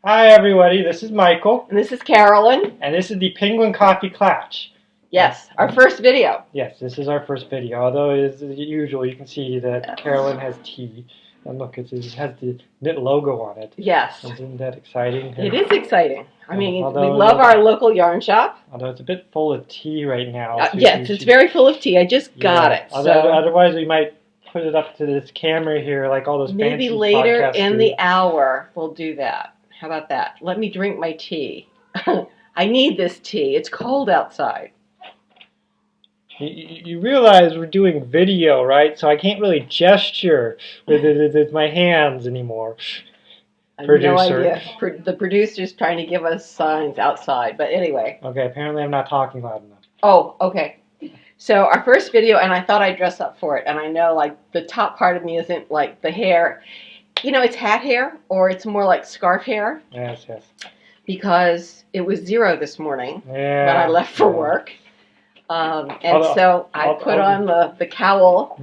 Hi everybody, this is Michael, And this is Carolyn. and this is the Penguin Coffee Klatch. Yes, our first video. Yes, this is our first video, although as usual you can see that Carolyn has tea. And look, it has the knit logo on it. Yes. Isn't that exciting? It is exciting. I mean, Although, we love our local yarn shop. Although it's a bit full of tea right now. So yes, it's very full of tea. I just got it. So otherwise we might put it up to this camera here like all those maybe fancy later podcasts in do. the hour we'll do that. How about that? Let me drink my tea. I need this tea. It's cold outside. You realize we're doing video, right? So I can't really gesture with my hands anymore. I have no idea. The producer's trying to give us signs outside, but anyway. Okay, apparently I'm not talking loud enough. Oh, okay. So our first video, and I thought I'd dress up for it, and I know like the top part of me isn't like the hair. You know, it's hat hair, or it's more like scarf hair. Yes, yes. Because it was 0 this morning when I left for work. So I put on the cowl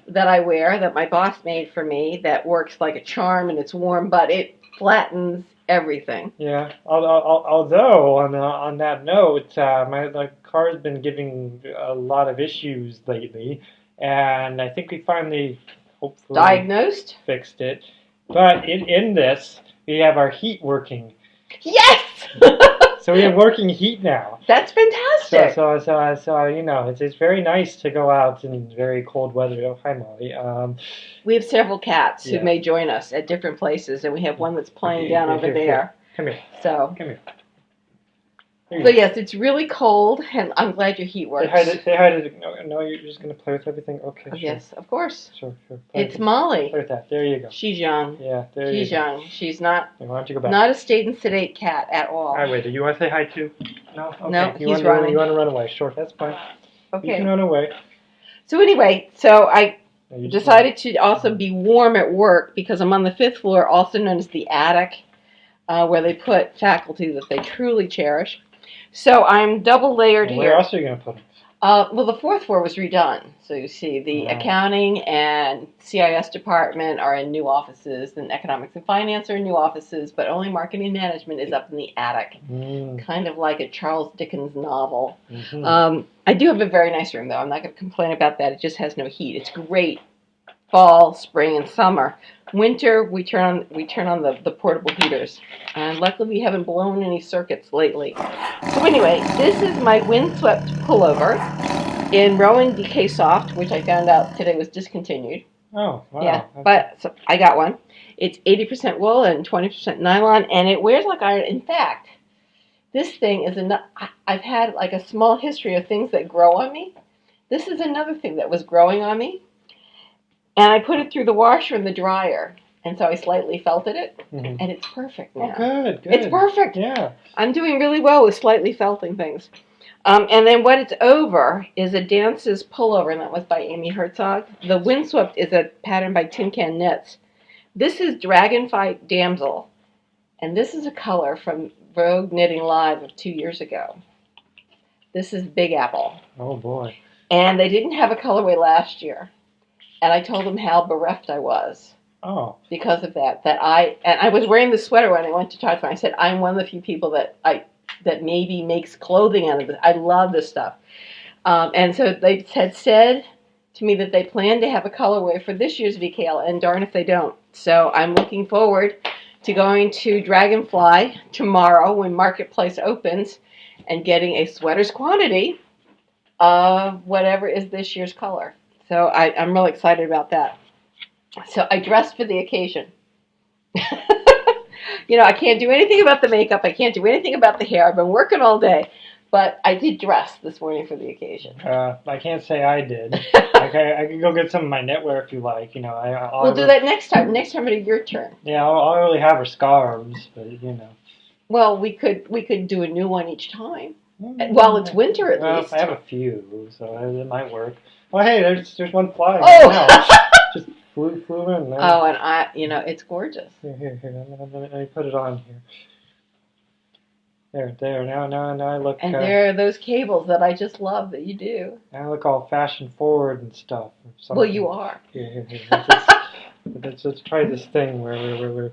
that I wear, that my boss made for me, that works like a charm, and it's warm, but it flattens everything. Yeah. Although on that note, the car's been giving a lot of issues lately, and I think we finally, hopefully, diagnosed, fixed it. But in this, we have our heat working. Yes. So we have working heat now. That's fantastic. So you know, it's very nice to go out in very cold weather. Oh, hi, Molly. We have several cats who may join us at different places, and we have one that's playing down over there. Come here. So. Come here. So yes, it's really cold, and I'm glad your heat works. Say hi to no, you're just going to play with everything? Okay, sure. Yes, of course. Sure. It's Molly. Play with that. There you go. She's young. Yeah, there you go. She's young. She's not, why don't you go back? Not a state and sedate cat at all. All right, wait, do you want to say hi too? No? Okay. No, he's running. You want to run away? Sure, that's fine. Okay. You can run away. So anyway, I decided to also be warm at work because I'm on the 5th floor, also known as the attic, where they put faculty that they truly cherish. So I'm double layered here. Where else are you going to put them? Well, the 4th floor was redone. So you see the accounting and CIS department are in new offices, and economics and finance are in new offices, but only marketing and management is up in the attic. Kind of like a Charles Dickens novel. I do have a very nice room, though. I'm not going to complain about that. It just has no heat. It's great fall, spring, and summer. Winter, we turn on the portable heaters. And luckily we haven't blown any circuits lately. So anyway, this is my windswept pullover in Rowan DK Soft, which I found out today was discontinued. Oh, wow. Yeah, but so I got one. It's 80% wool and 20% nylon, and it wears like iron. In fact, this thing is I've had like a small history of things that grow on me. This is another thing that was growing on me. And I put it through the washer and the dryer, and so I slightly felted it, and it's perfect now. Oh, good. It's perfect. Yeah. I'm doing really well with slightly felting things. And then what it's over is a Dances pullover, and that was by Amy Herzog. The windswept is a pattern by Tin Can Knits. This is Dragonfly Damsel, and this is a color from Vogue Knitting Live of 2 years ago. This is Big Apple. Oh, boy. And they didn't have a colorway last year. And I told them how bereft I was. Oh. Because of that. And I was wearing the sweater when I went to talk to them. I said, I'm one of the few people that maybe makes clothing out of this. I love this stuff. And so they had said to me that they plan to have a colorway for this year's VKL, and darn if they don't. So I'm looking forward to going to Dragonfly tomorrow when Marketplace opens and getting a sweater's quantity of whatever is this year's color. So I'm really excited about that. So I dressed for the occasion. You know, I can't do anything about the makeup. I can't do anything about the hair. I've been working all day. But I did dress this morning for the occasion. I can't say I did. I can go get some of my knitwear if you like. You know, we'll do that next time. Next time it'll be your turn. Yeah, all I really have are scarves, but you know. Well, we could do a new one each time. While it's winter, at least. I have a few, so it might work. Well, hey, there's one flying. Oh! Right now. Just flew in. Man. Oh, and it's gorgeous. Here. Let me put it on here. There. Now I look. And there are those cables that I just love that you do. Now I look all fashion forward and stuff. Well, you are. Here. Let's try this thing where we're.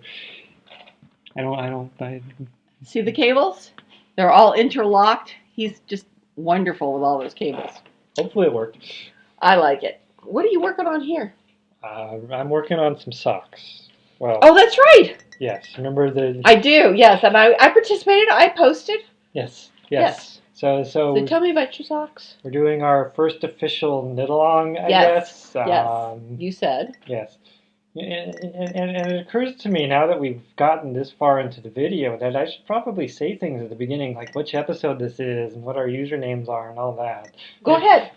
I See the cables? They're all interlocked. He's just wonderful with all those cables. hopefully it worked. I like it. What are you working on here? I'm working on some socks. Well, Oh, that's right. yes. Remember the? I do. Yes, and I participated. I posted. Yes. Yes. So So tell me about your socks. we're doing our first official knit along, I Yes. guess. Yes. You said. Yes. And it occurs to me now that we've gotten this far into the video that I should probably say things at the beginning, like which episode this is and what our usernames are and all that. Go ahead.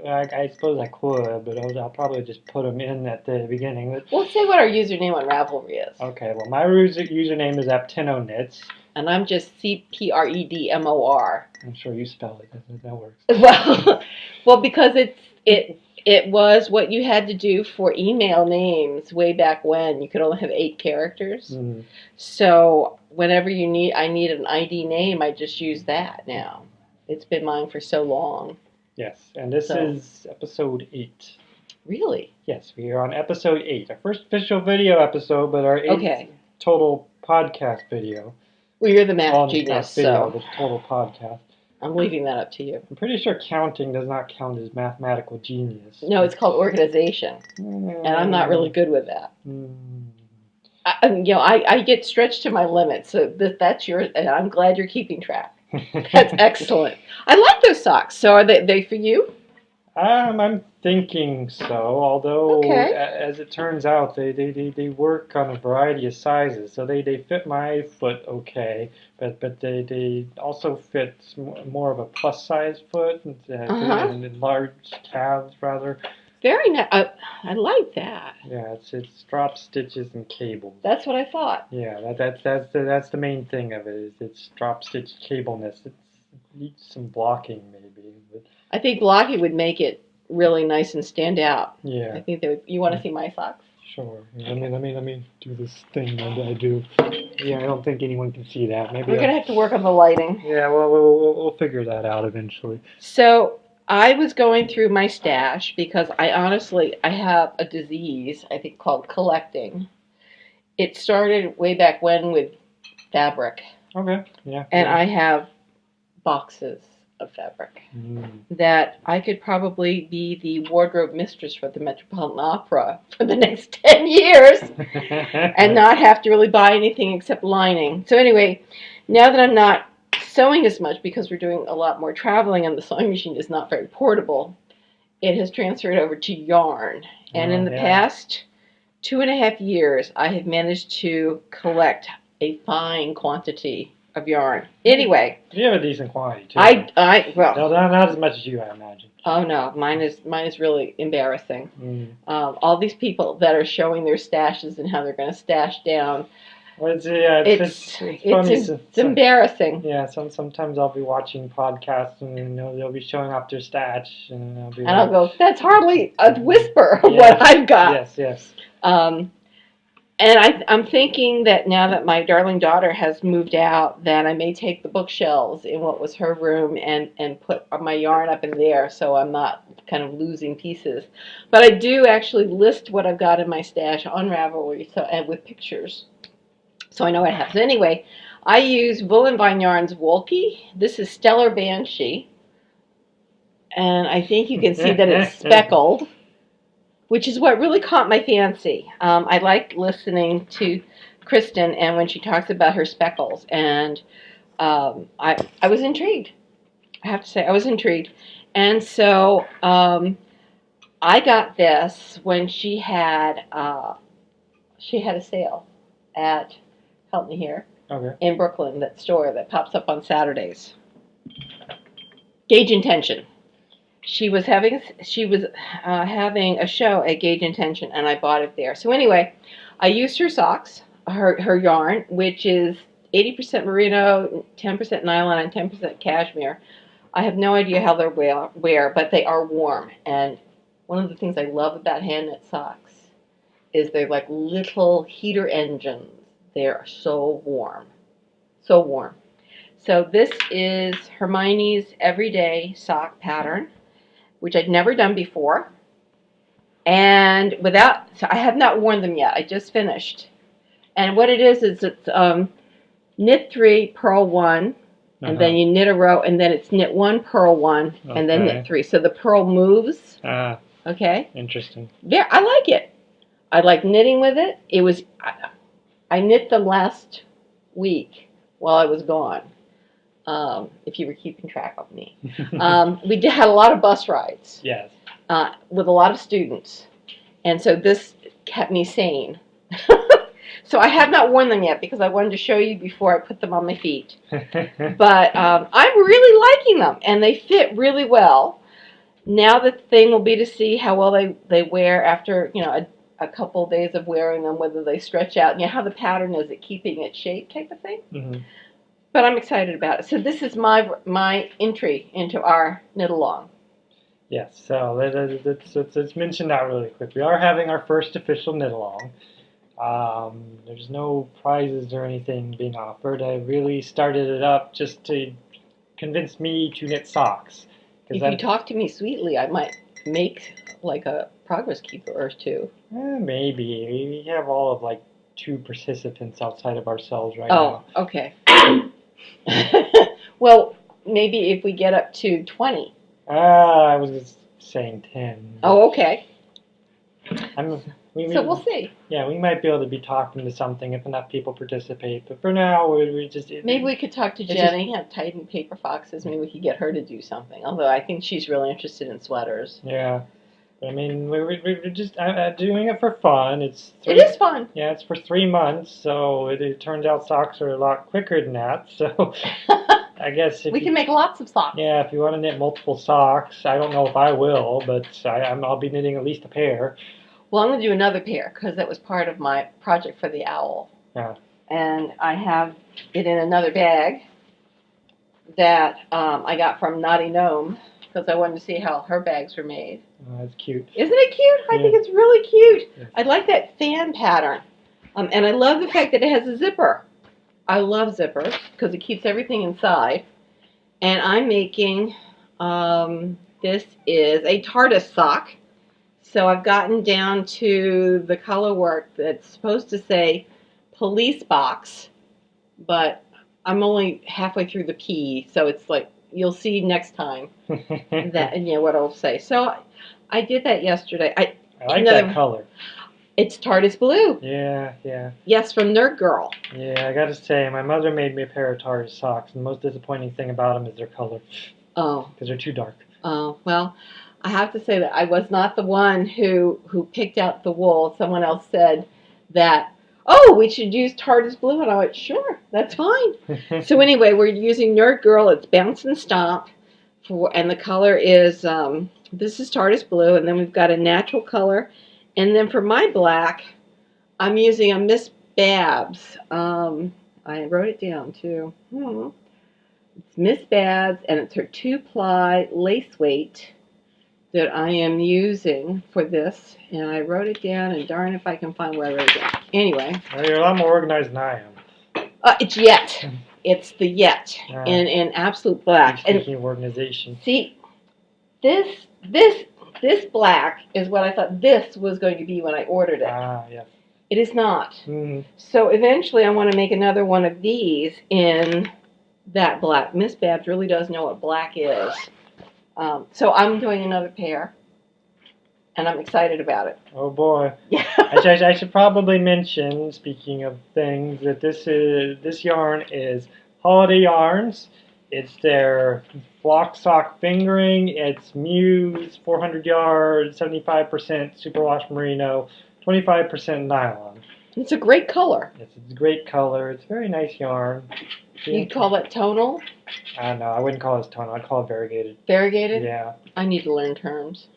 I suppose I could, but I'll probably just put them in at the beginning. We'll say what our username on Ravelry is. Okay, well, my username is AptenoKnits. And I'm just CPREDMOR. I'm sure you spell it. That works. Well, because it was what you had to do for email names way back when. You could only have 8 characters. Mm. So whenever I need an ID name, I just use that now. It's been mine for so long. Yes, and this is episode 8. Really? Yes, we are on episode 8. Our first official video episode, but our 8th total podcast video. Well, you're the math genius, video, the total podcast. I'm leaving that up to you. I'm pretty sure counting does not count as mathematical genius. No, it's called organization, and I'm not really good with that. I get stretched to my limit, so that's yours, and I'm glad you're keeping track. That's excellent. I like those socks. So are they for you? I'm thinking so, although as it turns out, they work on a variety of sizes. So they fit my foot okay, but they also fit more of a plus size foot and large calves rather. Very nice. I like that. Yeah, it's drop stitches and cables. That's what I thought. Yeah, that's the main thing of it. Is it's drop stitch cableness. It needs some blocking maybe. But I think blocking would make it really nice and stand out. Yeah. I think you want to see my socks? Sure. Let me do this thing that I do. Yeah, I don't think anyone can see that. Maybe we're gonna have to work on the lighting. Yeah, well, we'll figure that out eventually. So I was going through my stash because I have a disease I think called collecting. It started way back when with fabric. Okay. Yeah. And I have boxes of fabric that I could probably be the wardrobe mistress for the Metropolitan Opera for the next 10 years and not have to really buy anything except lining. So anyway, now that I'm not sewing as much because we're doing a lot more traveling and the sewing machine is not very portable, it has transferred over to yarn. And in the past 2.5 years, I have managed to collect a fine quantity of yarn. Anyway, you have a decent quantity too. Well, no, not as much as you, I imagine. Oh no, mine is really embarrassing. All these people that are showing their stashes and how they're going to stash down. Well, it's funny. It's embarrassing. Yeah, sometimes I'll be watching podcasts and they'll be showing off their stash and I'll go, that's hardly a whisper of what I've got. Yes. And I'm thinking that now that my darling daughter has moved out, that I may take the bookshelves in what was her room and put my yarn up in there so I'm not kind of losing pieces. But I do actually list what I've got in my stash on Ravelry and with pictures, so I know what I have. So anyway, I use Wool and Vine Yarns Wolke. This is Stellar Banshee. And I think you can see that it's speckled, which is what really caught my fancy. I like listening to Kristen and when she talks about her speckles, and I was intrigued. I have to say, I was intrigued. And so I got this when she had a sale at, help me here, in Brooklyn, that store that pops up on Saturdays. Gauge Intention. She was having a show at Gauge Intention, and I bought it there. So anyway, I used her socks, her yarn, which is 80% merino, 10% nylon, and 10% cashmere. I have no idea how they're wear, but they are warm. And one of the things I love about hand knit socks is they're like little heater engines. They are so warm, so warm. So this is Hermione's Everyday Sock Pattern, which I'd never done before. And so I have not worn them yet. I just finished. And what it is it's knit 3, purl 1, and then you knit a row, and then it's knit 1, purl 1, and then knit 3. So the purl moves. Okay. Interesting. Yeah, I like it. I like knitting with it. It was I knit them last week while I was gone. If you were keeping track of me, we had a lot of bus rides. Yes. With a lot of students, and so this kept me sane. So I have not worn them yet because I wanted to show you before I put them on my feet. But I'm really liking them, and they fit really well. Now the thing will be to see how well they wear after a couple of days of wearing them, whether they stretch out, how the pattern is at keeping its shape type of thing. Mm-hmm. But I'm excited about it. So this is my entry into our knit-along. Yes, so let's mention that really quick. We are having our first official knit-along. There's no prizes or anything being offered. I really started it up just to convince me to knit socks. If you talk to me sweetly, I might make like a progress keeper or two. Maybe. We have all of like 2 participants outside of ourselves right now. Oh, okay. Well, maybe if we get up to 20. I was just saying 10. Oh, okay. So we'll see. Yeah, we might be able to be talking to something if enough people participate. But for now, we just... Maybe we could talk to Jenny, have Titan Paper Foxes. Maybe we could get her to do something. Although I think she's really interested in sweaters. Yeah. I mean, we're just doing it for fun. It is fun. Yeah, it's for 3 months, so it turns out socks are a lot quicker than that. So I guess we can make lots of socks. Yeah, if you want to knit multiple socks, I don't know if I will, but I'll be knitting at least a pair. Well, I'm going to do another pair because that was part of my project for the owl. Yeah. And I have it in another bag that I got from Naughty Gnome because I wanted to see how her bags were made. Oh, that's cute. Isn't it cute? I think it's really cute. Yeah. I like that fan pattern. And I love the fact that it has a zipper. I love zippers because it keeps everything inside. And I'm making, this is a TARDIS sock. So I've gotten down to the color work that's supposed to say police box, but I'm only halfway through the P, so it's like, you'll see next time that what I'll say. So I did that yesterday. I like that color. It's TARDIS blue. Yeah. Yes, from Nerd Girl. Yeah, I gotta say, my mother made me a pair of TARDIS socks, and the most disappointing thing about them is their color. Oh. Because they're too dark. Oh, well, I have to say that I was not the one who picked out the wool. Someone else said that, we should use TARDIS blue, and I went, sure, that's fine. So anyway, we're using Nerd Girl. It's Bounce and Stomp, and the color is, this is TARDIS blue, and then we've got a natural color. And then for my black, I'm using a Miss Babs. I wrote it down too. It's Miss Babs, and it's her 2-ply lace weight that I am using for this. And I wrote it down, and darn if I can find where I wrote it down. Anyway. Well, you're a lot more organized than I am. It's Yet. It's the Yet in absolute black. Speaking of organization. See, this black is what I thought this was going to be when I ordered it. Yes. It is not. Mm-hmm. So eventually I want to make another one of these in that black. Miss Babs really does know what black is. So I'm doing another pair, and I'm excited about it. Oh boy! Yeah. I should probably mention, speaking of things, that this yarn is Holiday Yarns. It's their flock sock fingering. It's Muse 400 yards, 75% superwash merino, 25% nylon. It's a great color. It's a great color. It's a very nice yarn. You'd call it tonal? I don't know. I wouldn't call it tonal. I'd call it variegated. Variegated? Yeah. I need to learn terms.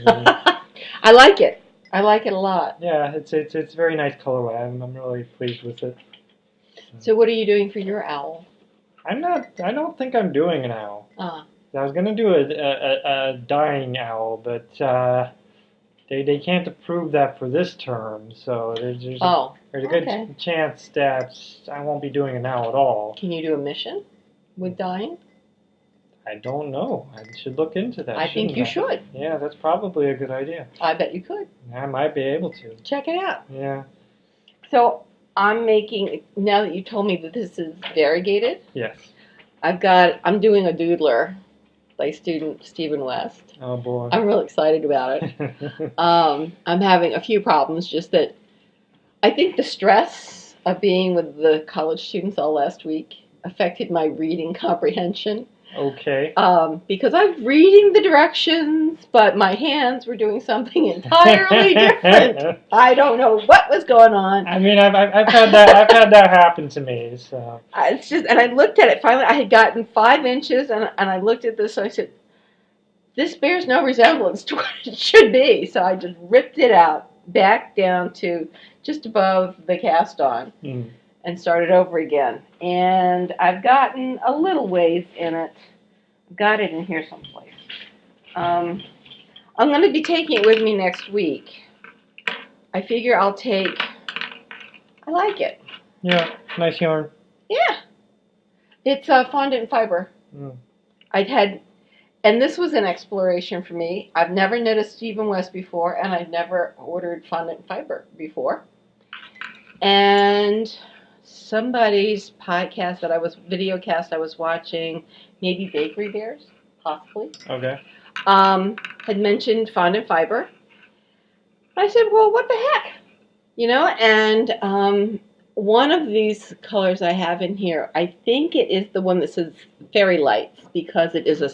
I like it. I like it a lot. Yeah, it's a very nice colorway. I'm really pleased with it. So what are you doing for your owl? I don't think I'm doing an owl. I was gonna do a dying owl, but they can't approve that for this term, so there's a good chance that I won't be doing an owl at all. Can you do a mission with dyeing? I don't know. I should look into that. I think you should. Yeah, that's probably a good idea. I bet you could. I might be able to. Check it out. Yeah. So I'm making, now that you told me that this is variegated, Yes. I'm doing a doodler by student Stephen West. Oh boy. I'm real excited about it. I'm having a few problems, just that I think the stress of being with the college students all last week affected my reading comprehension. Okay. Because I'm reading the directions, but my hands were doing something entirely different. I don't know what was going on. I mean, I've had that happen to me. So It's just, and I looked at it. Finally, I had gotten 5 inches, and I looked at this. And I said, "This bears no resemblance to what it should be." So I just ripped it out, back down to just above the cast on, and started over again. And I've gotten a little ways in it. Got it in here someplace. I'm going to be taking it with me next week. I figure I'll take. I like it. Yeah, nice yarn. Yeah, it's fondant fiber. And this was an exploration for me. I've never noticed Stephen West before, and I'd never ordered fondant fiber before. And somebody's videocast I was watching, maybe Bakery Bears, possibly. Okay. Had mentioned fondant fiber. I said, well, what the heck? And one of these colors I have in here, I think it is the one that says Fairy Lights, because it is a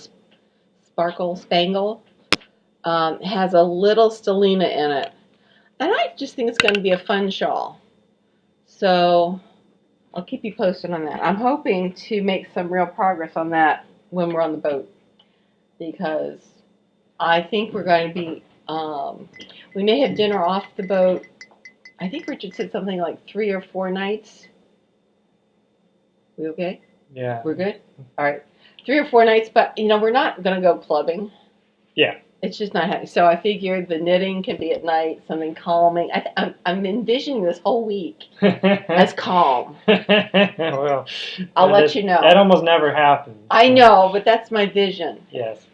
sparkle spangle. Has a little stellina in it. And I just think it's going to be a fun shawl. So I'll keep you posted on that. I'm hoping to make some real progress on that when we're on the boat, because I think we're going to be, we may have dinner off the boat. I think Richard said something like 3 or 4 nights. We okay? Yeah. We're good? All right. 3 or 4 nights, but, we're not going to go clubbing. Yeah. It's just not happening. So I figured the knitting can be at night, something calming. I'm envisioning this whole week as calm. Well, I'll let you know. That almost never happens. I know, but that's my vision. Yes.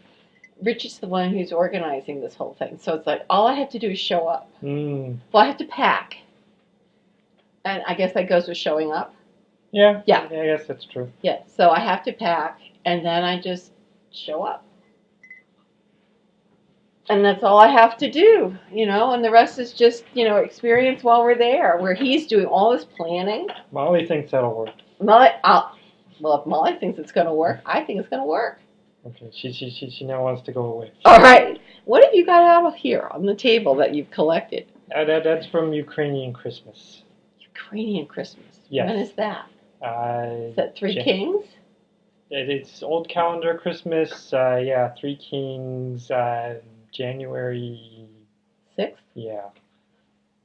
Richard's the one who's organizing this whole thing. So it's like, all I have to do is show up. Well, I have to pack. And I guess that goes with showing up. Yeah. Yeah. I guess that's true. Yeah. So I have to pack, and then I just show up. And that's all I have to do, and the rest is just, experience while we're there, where he's doing all this planning. Molly thinks that'll work. Well, if Molly thinks it's going to work, I think it's going to work. Okay, she now wants to go away. All right. What have you got out of here on the table that you've collected? That's from Ukrainian Christmas. Ukrainian Christmas? Yes. When is that? Is that Three Kings? It's old calendar Christmas, Three Kings, January 6th? Yeah.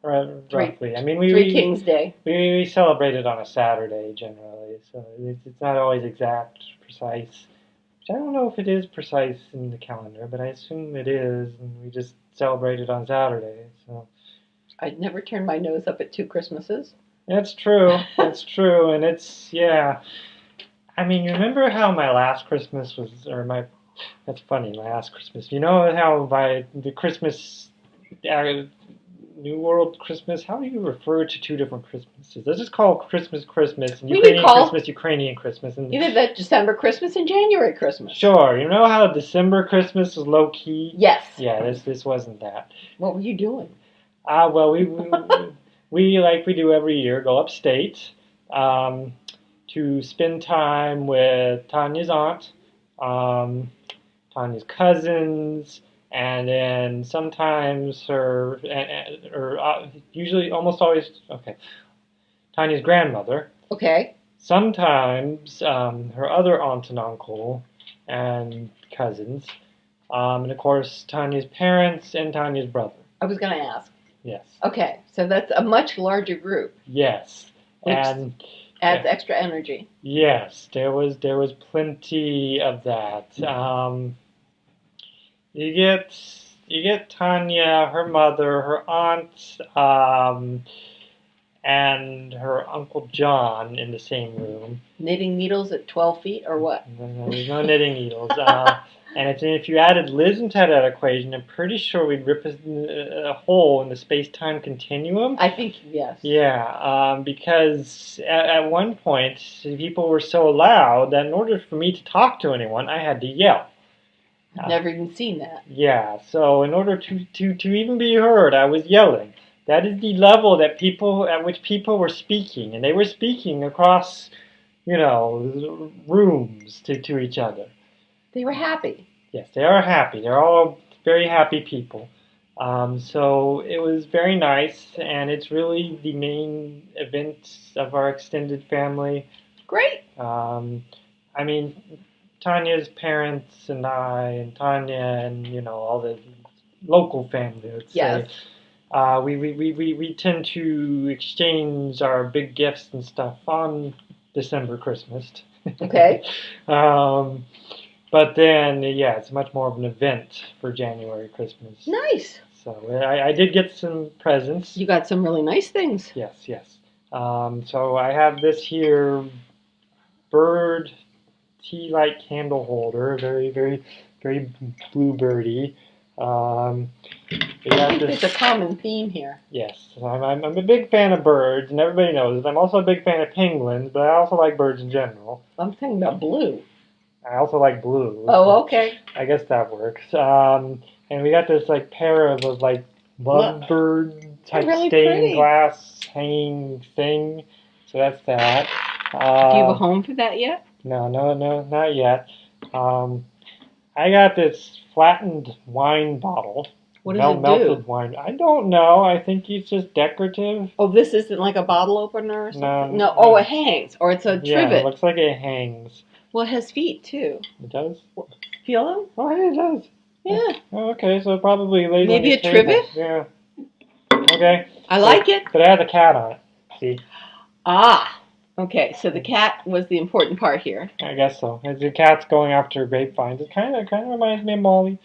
Roughly. I mean, Three Kings Day. We celebrate it on a Saturday generally, so it's not always exact, precise. Which I don't know if it is precise in the calendar, but I assume it is, and we just celebrate it on Saturday. So I'd never turn my nose up at 2 Christmases. That's true. That's true, and it's I mean, you remember how my last Christmas was, that's funny, my last Christmas. You know how by the Christmas, New World Christmas, how do you refer to 2 different Christmases? Let's just call Christmas, and Ukrainian Christmas. And either that December Christmas and January Christmas. Sure. You know how December Christmas was low-key? Yes. Yeah, this wasn't that. What were you doing? Well, we like we do every year, go upstate to spend time with Tanya's aunt, Tanya's cousins, and then sometimes usually almost always, Tanya's grandmother. Okay. Sometimes her other aunt and uncle and cousins, and of course Tanya's parents and Tanya's brother. I was going to ask. Yes. Okay, so that's a much larger group. Yes. And adds extra energy. Yes, there was plenty of that. You get Tanya, her mother, her aunt, and her Uncle John in the same room. Knitting needles at 12 feet or what? No, there's no knitting needles. And if you added Liz into that equation, I'm pretty sure we'd rip a hole in the space-time continuum. I think, yes. Yeah, because at one point, people were so loud that in order for me to talk to anyone, I had to yell. I've never even seen that. Yeah, so in order to even be heard, I was yelling. That is the level at which people were speaking, and they were speaking across, rooms to each other. They were happy. Yes, they are happy. They're all very happy people. So it was very nice, and it's really the main event of our extended family. Great. I mean, Tanya's parents and I, and Tanya, and all the local family, let's say. We tend to exchange our big gifts and stuff on December Christmas. Okay. But then, it's much more of an event for January Christmas. Nice. So I did get some presents. You got some really nice things. Yes. So I have this here bird tea light candle holder, very, very, very bluebirdy. There's a common theme here. Yes, I'm a big fan of birds, and everybody knows it. I'm also a big fan of penguins, but I also like birds in general. I'm thinking about blue. I also like blue. Oh, okay. I guess that works. And we got this pair of lovebird type really stained pretty. glass hanging thing. So that's that. Do you have a home for that yet? No, not yet. I got this flattened wine bottle. What does it do? Melted wine. I don't know. I think it's just decorative. Oh, this isn't like a bottle opener or something? No. Oh, it hangs, or it's a Yeah, trivet. it looks like it hangs. Well, it has feet too. It does? Feel them? Oh, yeah, it does. Yeah. Oh, okay, so it probably lays Maybe on the a table. trivet? Yeah. Okay. I like it. But it has a cat on it. See? Ah. Okay, so the cat was the important part here. I guess so. The cat's going after grapevines. It kind of reminds me of Molly.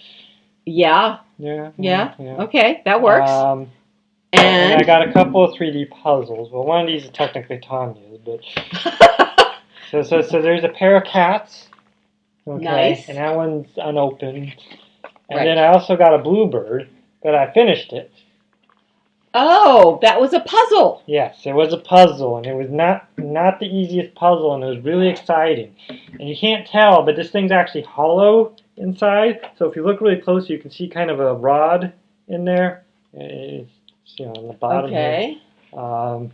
Yeah. Yeah. Okay, that works. And I got a couple of 3D puzzles. Well, one of these is technically Tanya's, but so there's a pair of cats. Okay, nice. And that one's unopened. And then I also got a bluebird, but I finished it. Oh, that was a puzzle. Yes, it was a puzzle, and it was not the easiest puzzle, and it was really exciting. And you can't tell, but this thing's actually hollow inside. So if you look really close, you can see kind of a rod in there. It's on the bottom. Okay. Here.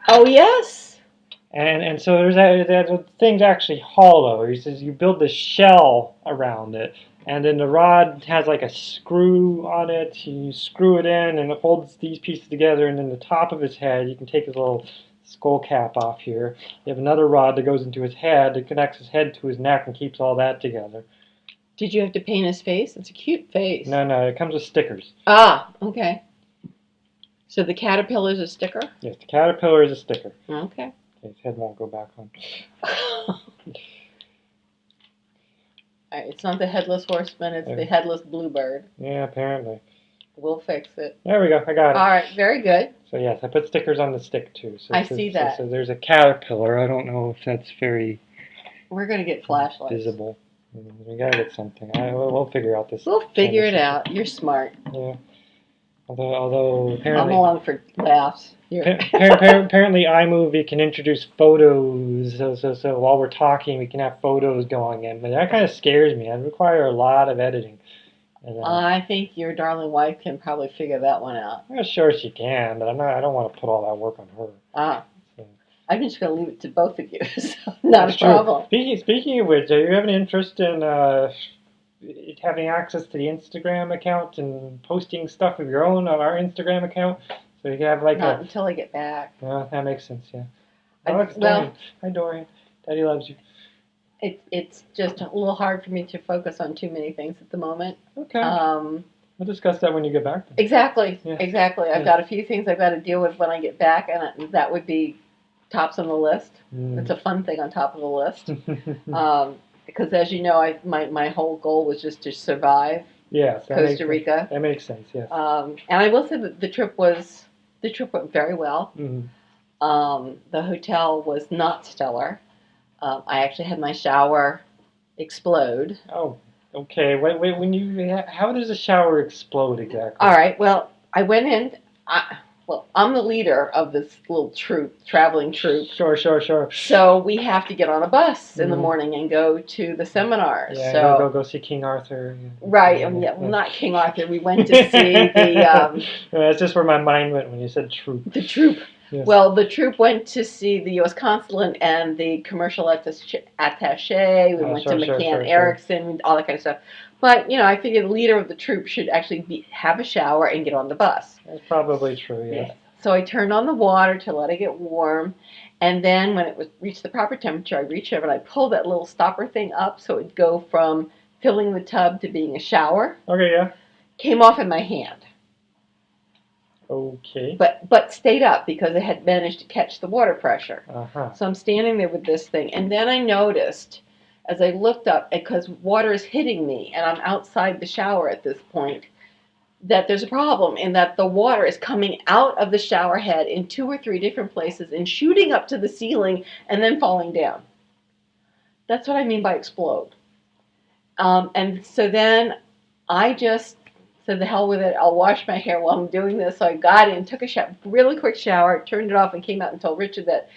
Oh yes. And so that thing's actually hollow. He says you build the shell around it. And then the rod has like a screw on it. You screw it in and it holds these pieces together. And then the top of his head, you can take his little skull cap off here. You have another rod that goes into his head that connects his head to his neck and keeps all that together. Did you have to paint his face? It's a cute face. No, it comes with stickers. Ah, okay. So the caterpillar is a sticker? Yes, the caterpillar is a sticker. Okay. His head won't go back on. It's not the headless horseman, it's the headless bluebird. Yeah, apparently. We'll fix it. There we go, I got it. All right, very good. So yes, I put stickers on the stick too. So, I see that. So there's a caterpillar. I don't know if that's very We're going to get flashlights. visible. We gotta get something. We'll figure out this. We'll figure it out. You're smart. Yeah. Although apparently, I'm along for laughs. apparently iMovie can introduce photos, so while we're talking, we can have photos going in. But that kind of scares me. I'd require a lot of editing. And, I think your darling wife can probably figure that one out. I'm not sure she can, but I don't want to put all that work on her. So. I'm just going to leave it to both of you. So not a problem. Speaking of which, do you have any interest in having access to the Instagram account and posting stuff of your own on our Instagram account? So you can have Not until I get back. Well, that makes sense, yeah. Dorian. Hi, Dorian. Daddy loves you. It's just a little hard for me to focus on too many things at the moment. Okay. We'll discuss that when you get back. Then. Exactly. Yeah. Exactly. I've got a few things I've got to deal with when I get back, and that would be tops on the list. It's a fun thing on top of the list. Because as you know, my whole goal was just to survive. Yes, Costa Rica. That makes sense. Yes. And I will say that the trip went very well. Mm-hmm. The hotel was not stellar. I actually had my shower explode. Oh, Okay, how does a shower explode exactly? All right. Well, I went in. I'm the leader of this little traveling troupe. Sure. So we have to get on a bus in the Mhm. morning and go to the seminars. Yeah, so go see King Arthur. right, well, not King Arthur. We went to see the That's just where my mind went when you said troop. the troupe. Yes. Well, the troupe went to see the U.S. consulate and the commercial attaché. We went to McCann Erickson, all that kind of stuff. But I figured the leader of the troupe should actually have a shower and get on the bus. That's probably true. Yeah. So I turned on the water to let it get warm, and then when it reached the proper temperature, I reached over and I pulled that little stopper thing up so it'd go from filling the tub to being a shower. Okay, yeah. Came off in my hand. Okay. But stayed up because it had managed to catch the water pressure. Uh-huh. So I'm standing there with this thing, and then I noticed as I looked up, because water is hitting me and I'm outside the shower at this point, that there's a problem in that the water is coming out of the shower head in 2 or 3 different places and shooting up to the ceiling and then falling down. That's what I mean by explode. And so then I just said, the hell with it, I'll wash my hair while I'm doing this. So I got in, took a really quick shower, turned it off, and came out and told Richard that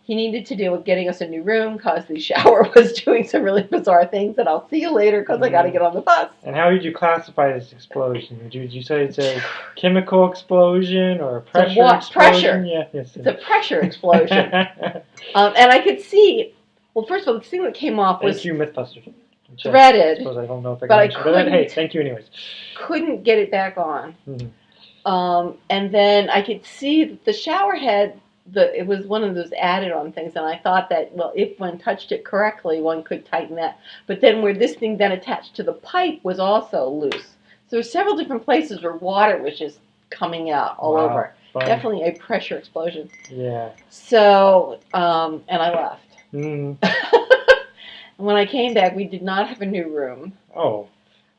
he needed to deal with getting us a new room because the shower was doing some really bizarre things, and I'll see you later because I got to get on the bus. And how would you classify this explosion? Would you say it's a chemical explosion or a pressure explosion? Pressure. Yeah, yes. It's a pressure explosion. And I could see, well, first of all, the thing that came off was Thank you, Mythbusters. threaded. I suppose I don't know if I but mention, but hey, thank you anyways. Couldn't get it back on. Mm-hmm. And then I could see that the shower head, it was one of those added-on things, and I thought that, well, if one touched it correctly, one could tighten that. But then where this thing then attached to the pipe was also loose. So there were several different places where water was just coming out all over. Fun. Definitely a pressure explosion. Yeah. So, and I left. Mm. When I came back, we did not have a new room. Oh.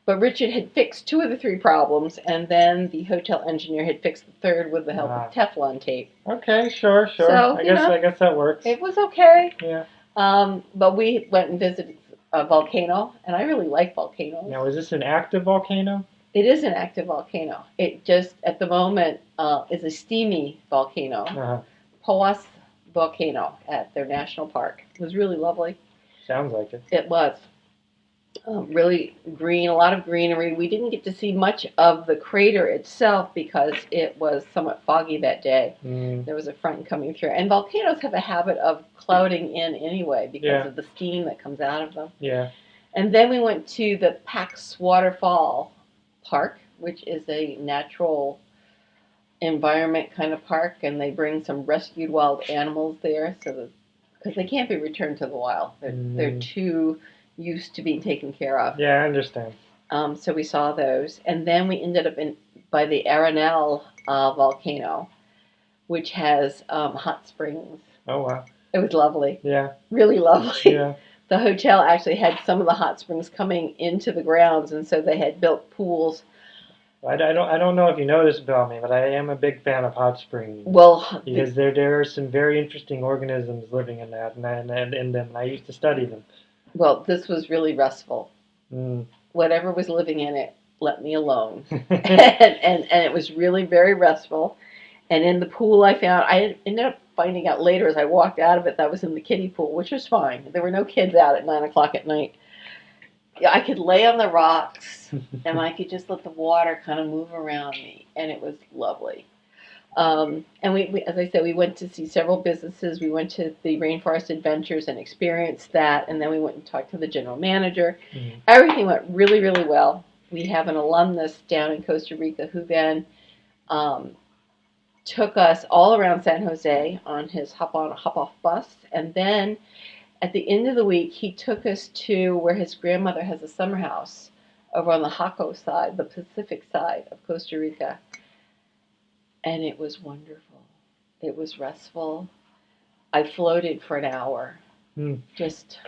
But Richard had fixed 2 of the 3 problems, and then the hotel engineer had fixed the 3rd with the help of Teflon tape. Okay, sure. So, I guess that works. It was okay. Yeah. But we went and visited a volcano, and I really like volcanoes. Now, is this an active volcano? It is an active volcano. It just, at the moment, is a steamy volcano. Uh-huh. Poas Volcano at their national park. It was really lovely. Sounds like it. It was. Really green, a lot of greenery. We didn't get to see much of the crater itself because it was somewhat foggy that day. Mm. There was a front coming through. And volcanoes have a habit of clouding in anyway because of the steam that comes out of them. Yeah. And then we went to the Pax Waterfall Park, which is a natural environment kind of park, and they bring some rescued wild animals there because they can't be returned to the wild. They're too used to being taken care of. Yeah, I understand. So we saw those, and then we ended up by the Arenal volcano, which has hot springs. Oh wow! It was lovely. Yeah. Really lovely. Yeah. The hotel actually had some of the hot springs coming into the grounds, and so they had built pools. I don't know if you know this about me, but I am a big fan of hot springs. Well, because there are some very interesting organisms living in that, and in them, and I used to study them. Well, this was really restful. Mm. Whatever was living in it let me alone, and it was really very restful. And in the pool, I ended up finding out later as I walked out of it that I was in the kiddie pool, which was fine. There were no kids out at 9:00 at night. I could lay on the rocks, and I could just let the water kind of move around me, and it was lovely. And we, as I said, we went to see several businesses. We went to the Rainforest Adventures and experienced that, and then we went and talked to the general manager. Mm-hmm. Everything went really, really well. We have an alumnus down in Costa Rica who then took us all around San Jose on his hop-on, hop-off bus, and then at the end of the week, he took us to where his grandmother has a summer house over on the Jaco side, the Pacific side of Costa Rica. And it was wonderful. It was restful. I floated for an hour. Just,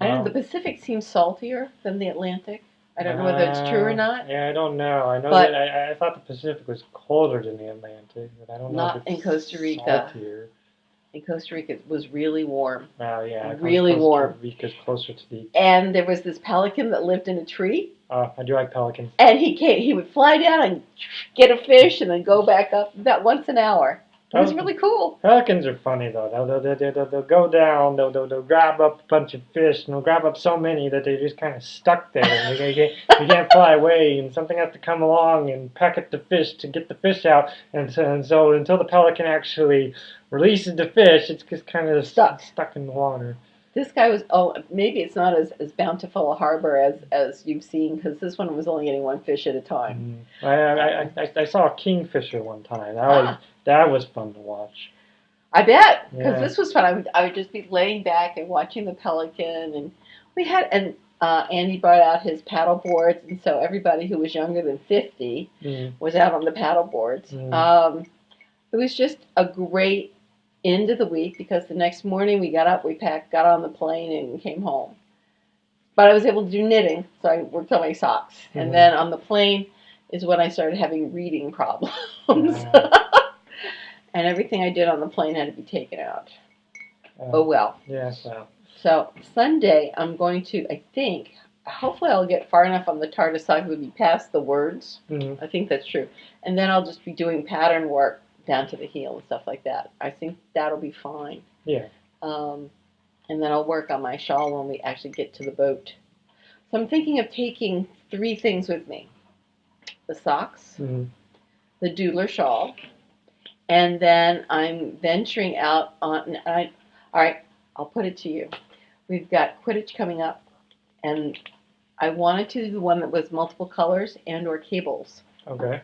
I don't know, the Pacific seems saltier than the Atlantic. I don't know whether it's true or not. Yeah, I don't know. I know that I thought the Pacific was colder than the Atlantic, but I don't know if it's in Costa Rica. Saltier. And Costa Rica was really warm. Oh, yeah. Really warm. Costa Rica's closer to the... And there was this pelican that lived in a tree. I do like pelicans. And he would fly down and get a fish and then go back up about once an hour. It was really cool. Pelicans are funny, though. They'll go down, they'll grab up a bunch of fish, and they'll grab up so many that they're just kind of stuck there. And you can't fly away, and something has to come along and peck at the fish to get the fish out. And so until the pelican actually releases the fish, it's just kind of stuck in the water. This guy was, maybe it's not as bountiful a harbor as you've seen, because this one was only getting one fish at a time. I saw a kingfisher one time. That was fun to watch. I bet, because this was fun. I would just be laying back and watching the pelican, and Andy brought out his paddle boards, and so everybody who was younger than 50 was out on the paddle boards. It was just a great end of the week, because the next morning we got up, we packed, got on the plane, and came home. But I was able to do knitting, so I worked on my socks. And then on the plane is when I started having reading problems. And everything I did on the plane had to be taken out. Oh well. Yes, well. So Sunday I'm going to, I think, hopefully I'll get far enough on the TARDIS saga to be past the words. I think that's true. And then I'll just be doing pattern work down to the heel and stuff like that. I think that'll be fine. Yeah. And then I'll work on my shawl when we actually get to the boat. So I'm thinking of taking 3 things with me. The socks, the doodler shawl, and then I'm venturing out on... all right, I'll put it to you. We've got Quidditch coming up, and I wanted to do the one that was multiple colors and or cables. Okay.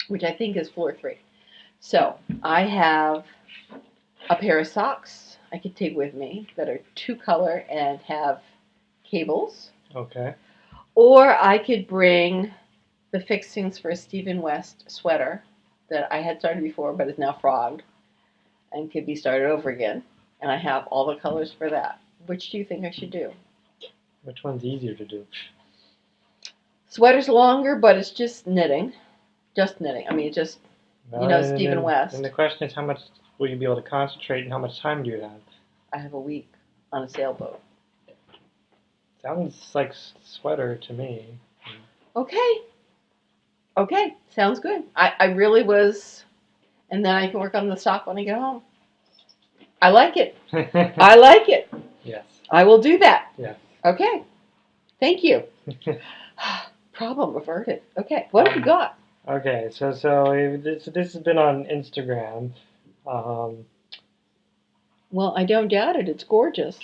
Which I think is floor 3. So I have a pair of socks I could take with me that are 2 color and have cables. Okay. Or I could bring the fixings for a Stephen West sweater that I had started before but is now frogged and could be started over again. And I have all the colors for that. Which do you think I should do? Which one's easier to do? Sweater's longer, but it's just knitting. Just knitting. I mean, just... Stephen West. And the question is, how much will you be able to concentrate, and how much time do you have? I have a week on a sailboat. Sounds like sweater to me. Okay, sounds good. I really was, and then I can work on the sock when I get home. I like it. I like it. Yes. I will do that. Yes. Okay. Thank you. Problem averted. Okay, what have you got? Okay, so this has been on Instagram. Well, I don't doubt it. It's gorgeous.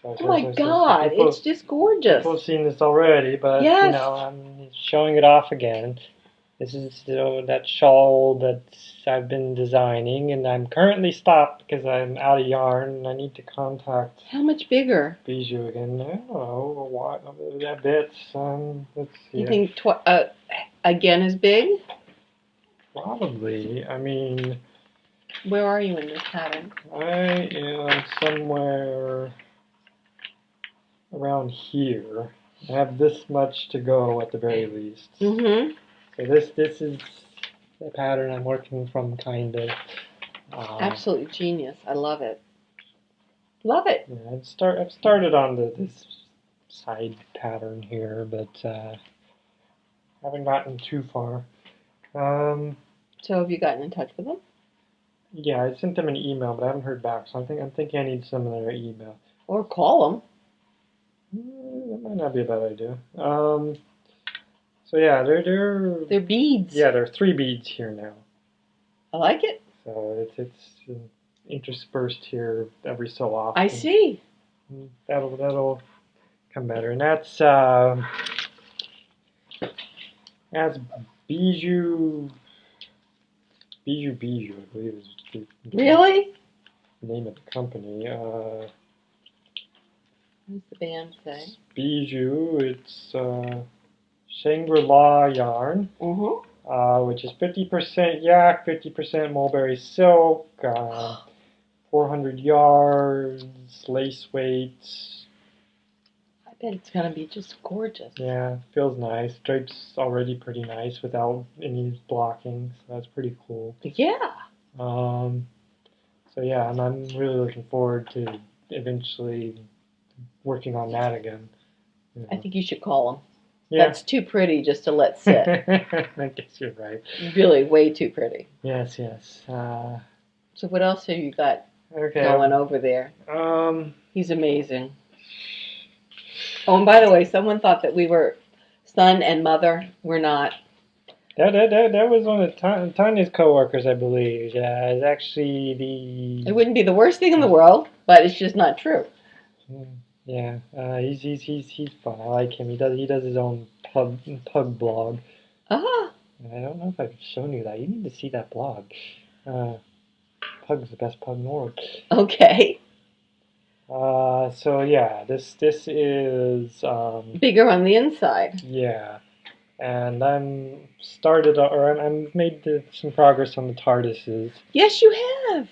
Oh my God, it's just gorgeous. People have seen this already, but yes. I'm showing it off again. This is that shawl that I've been designing, and I'm currently stopped because I'm out of yarn, and I need to contact... How much bigger? Bijou again. I don't know, what, a bit. Let's see. You think again as big? Probably. I mean... Where are you in this pattern? I am somewhere around here. I have this much to go at the very least. Mm-hmm. So this is the pattern I'm working from, kind of. Absolutely genius. I love it. Love it. Yeah, I've started on this side pattern here, but haven't gotten too far. So have you gotten in touch with them? Yeah, I sent them an email, but I haven't heard back. So I'm thinking I need some of their email. Or call them. That might not be a bad idea. So yeah, they're beads. Yeah, there are 3 beads here now. I like it. So it's interspersed here every so often. I see. That'll come better, and that's Bijou, I believe is the really name of the company. What does the band say? Bijou. It's Shangri-La yarn, which is 50% yak, 50% mulberry silk, 400 yards, lace weights. I bet it's going to be just gorgeous. Yeah, feels nice. Drape's already pretty nice without any blocking, so that's pretty cool. Yeah. So yeah, I'm really looking forward to eventually working on that again. You I know. think you should call him. Yeah. That's too pretty just to let sit. I guess you're right. Really, way too pretty. Yes. So what else have you got Okay. going over there? Um. He's amazing. Oh, and by the way, someone thought that we were son and mother. We're not. That was one of Tanya's coworkers, I believe. Yeah, it's actually It wouldn't be the worst thing in the world, but it's just not true. Yeah, he's fun. I like him. He does his own pug blog. Ah. I don't know if I've shown you that. You need to see that blog. Pug's the best pug in the world. Okay. So yeah, this is bigger on the inside. Yeah, and I'm made some progress on the TARDISes. Yes, you have.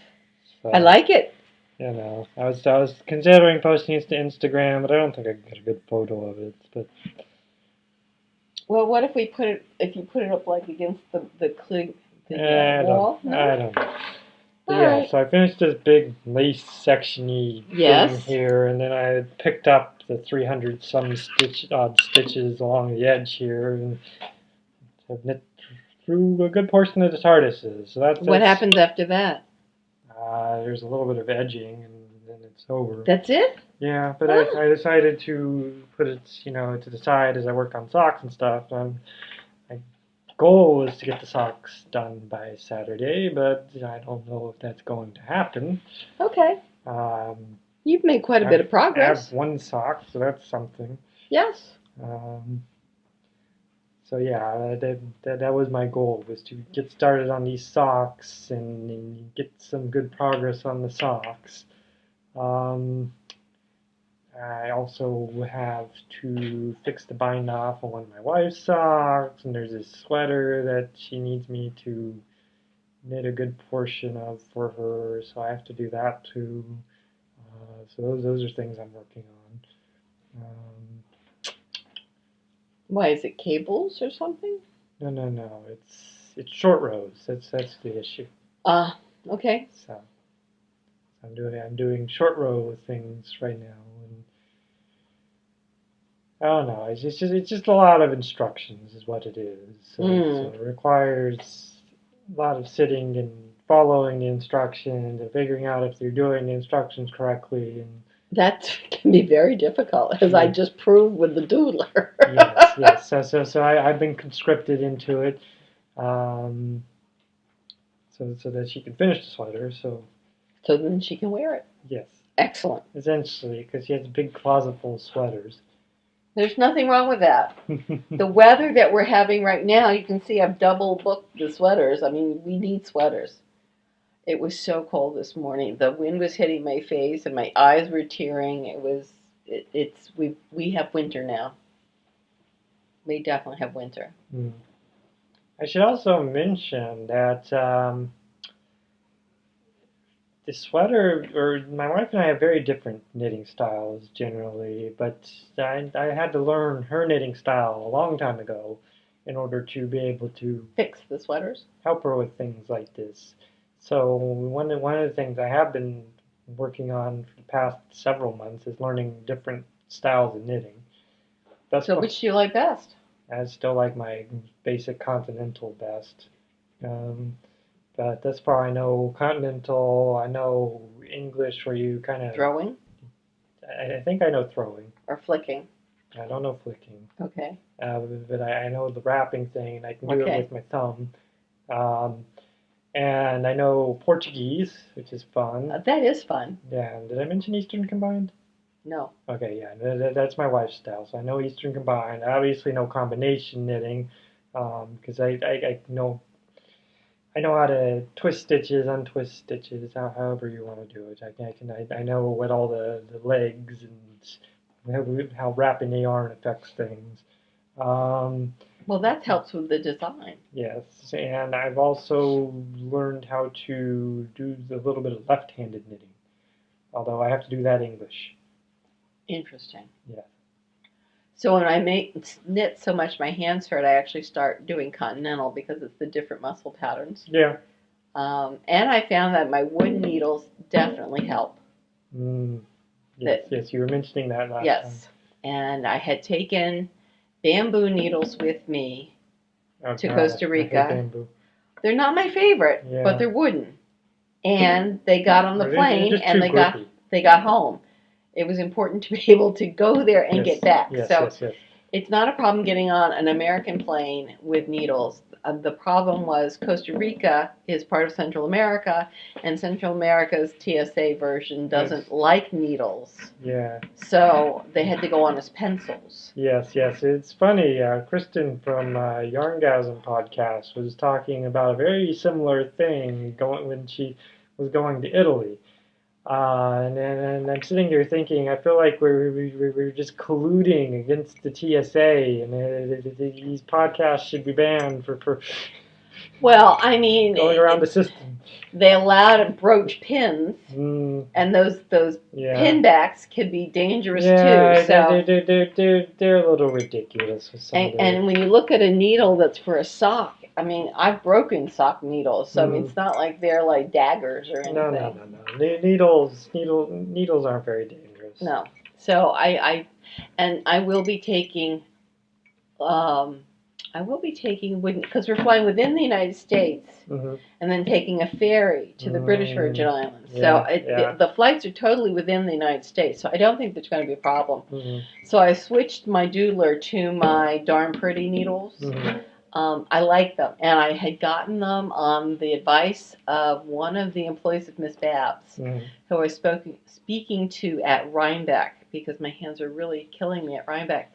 So, I like it. You know, I was considering posting it to Instagram, but I don't think I can get a good photo of it. But well, what if you put it up like against the wall? I don't know. All yeah, right. So I finished this big lace section-y thing here, and then I picked up the 300 some odd stitches along the edge here, and I've knit through a good portion of the TARDISes. So that's what happens after that? There's a little bit of edging, and then it's over. That's it? Yeah, but I decided to put it, to the side as I work on socks and stuff. My goal was to get the socks done by Saturday, but I don't know if that's going to happen. Okay. You've made quite a bit of progress. I have one sock, so that's something. Yes. So yeah, that was my goal, was to get started on these socks and get some good progress on the socks. I also have to fix the bind off on one of my wife's socks, and there's this sweater that she needs me to knit a good portion of for her, so I have to do that too. So those are things I'm working on. Why, is it cables or something? No. It's short rows. That's the issue. Okay. So I'm doing short row things right now, and I don't know. It's just a lot of instructions, is what it is. So it requires a lot of sitting and following the instructions and figuring out if you're doing the instructions correctly. And that can be very difficult, as I just proved with the doodler. yes. So I've been conscripted into it, so that she can finish the sweater. So then she can wear it. Yes. Excellent. Essentially, because she has a big closet full of sweaters. There's nothing wrong with that. The weather that we're having right now, you can see I've double booked the sweaters. I mean, we need sweaters. It was so cold this morning. The wind was hitting my face and my eyes were tearing. We have winter now. We definitely have winter. I should also mention that the sweater, or my wife and I have very different knitting styles generally, but I had to learn her knitting style a long time ago in order to be able to fix the sweaters, help her with things like this. So one of the things I have been working on for the past several months is learning different styles of knitting. So which do you like best? I still like my basic continental best. But thus far I know continental, I know English where you kind of... Throwing? I think I know throwing. Or flicking? I don't know flicking. Okay. But I know the wrapping thing, and I can do it with my thumb. And I know Portuguese, which is fun. That is fun. Yeah. Did I mention Eastern Combined? No. Okay, yeah. That's my wife's style. So I know Eastern Combined. I obviously know combination knitting, because I know how to twist stitches, untwist stitches, however you want to do it. I know what all the legs and how wrapping the yarn affects things. Well, that helps with the design. Yes, and I've also learned how to do a little bit of left-handed knitting, although I have to do that English. Interesting. Yeah. So when I knit so much my hands hurt, I actually start doing continental because it's the different muscle patterns. Yeah. And I found that my wooden needles definitely help. Yes, you were mentioning that last time. Yes, and I had taken bamboo needles with me to Costa Rica. I hate bamboo. They're not my favorite, but they're wooden. And they got on the plane and they got home. It was important to be able to go there and get back. Yes. It's not a problem getting on an American plane with needles. The problem was Costa Rica is part of Central America, and Central America's TSA version doesn't like needles. Yeah. So they had to go on as pencils. Yes. It's funny. Kristen from Yarngasm podcast was talking about a very similar thing when she was going to Italy. And I'm sitting here thinking, I feel like we're just colluding against the TSA, and these podcasts should be banned for well, I mean, going around the system. They allowed brooch pins, and those pin backs could be dangerous too. So they're a little ridiculous. And when you look at a needle that's for a sock, I mean, I've broken sock needles, so I mean, it's not like they're like daggers or anything. No. Needles aren't very dangerous. No. So I will be taking wooden, because we're flying within the United States, and then taking a ferry to the British Virgin Islands. The flights are totally within the United States, so I don't think there's going to be a problem. So I switched my doodler to my Darn Pretty needles. I like them, and I had gotten them on the advice of one of the employees of Miss Babs, who I was speaking to at Rhinebeck, because my hands are really killing me at Rhinebeck.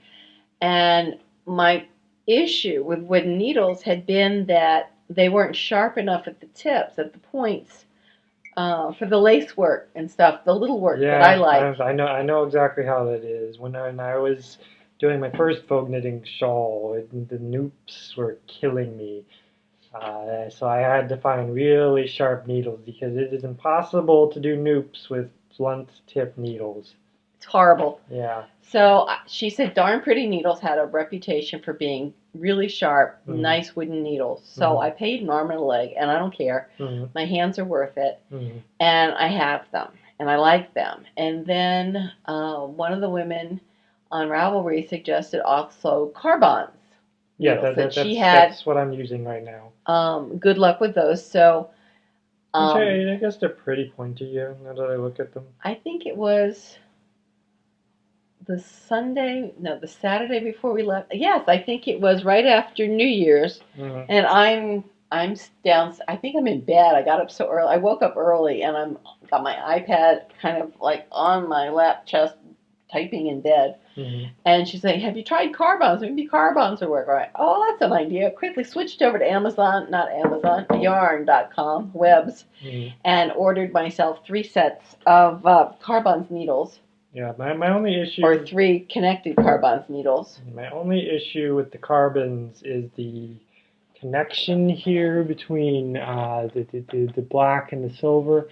And my issue with wooden needles had been that they weren't sharp enough at the tips, at the points, for the lace work and stuff, the little work that I like. I know exactly how that is. When I was doing my first folk knitting shawl, the noops were killing me. So I had to find really sharp needles, because it is impossible to do noops with blunt tip needles. It's horrible. Yeah. So she said Darn Pretty needles had a reputation for being really sharp, nice wooden needles. So I paid an arm and a leg, and I don't care. My hands are worth it, and I have them, and I like them. And then one of the women on Ravelry suggested also Carbons. Yeah, that's what I'm using right now. Good luck with those. So, I guess they're pretty pointy. Yeah, now that I look at them. I think it was the Saturday before we left. Yes, I think it was right after New Year's, and I'm down. I think I'm in bed. I got up so early. I woke up early, and got my iPad kind of like on my lap chest, typing in bed. And she's saying, "Have you tried Carbons? Maybe Carbons will work." Right? Oh, that's an idea. Quickly switched over to Yarn.com, webs, and ordered myself 3 sets of Carbons needles. Yeah, my only issue... Or 3 connected Carbons needles. My only issue with the Carbons is the connection here between the black and the silver,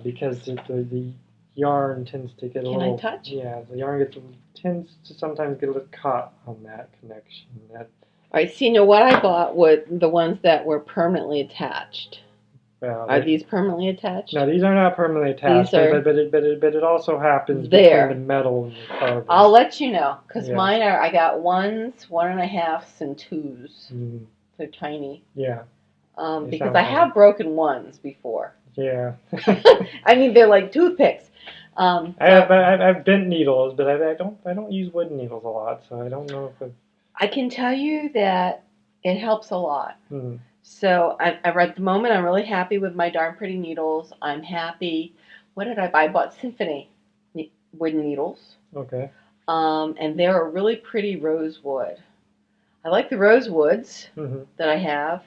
because the yarn tends to get a little... Can I touch? Yeah, the yarn tends to sometimes get a little caught on that connection. All right, see, now what I bought were the ones that were permanently attached. Are these permanently attached? No, these are not permanently attached, but it also happens there between the metal and the carbon. I'll let you know, because mine are, I got 1s, 1.5s, and 2s. They're tiny. Yeah. Because I have broken ones before. Yeah. I mean, they're like toothpicks. I've bent needles, but I don't use wooden needles a lot, so I don't know if I can tell you that it helps a lot. So at the moment, I'm really happy with my Darn Pretty needles. I'm happy. What did I buy? I bought Symphony wooden needles. Okay. And they're a really pretty rosewood. I like the rosewoods that I have.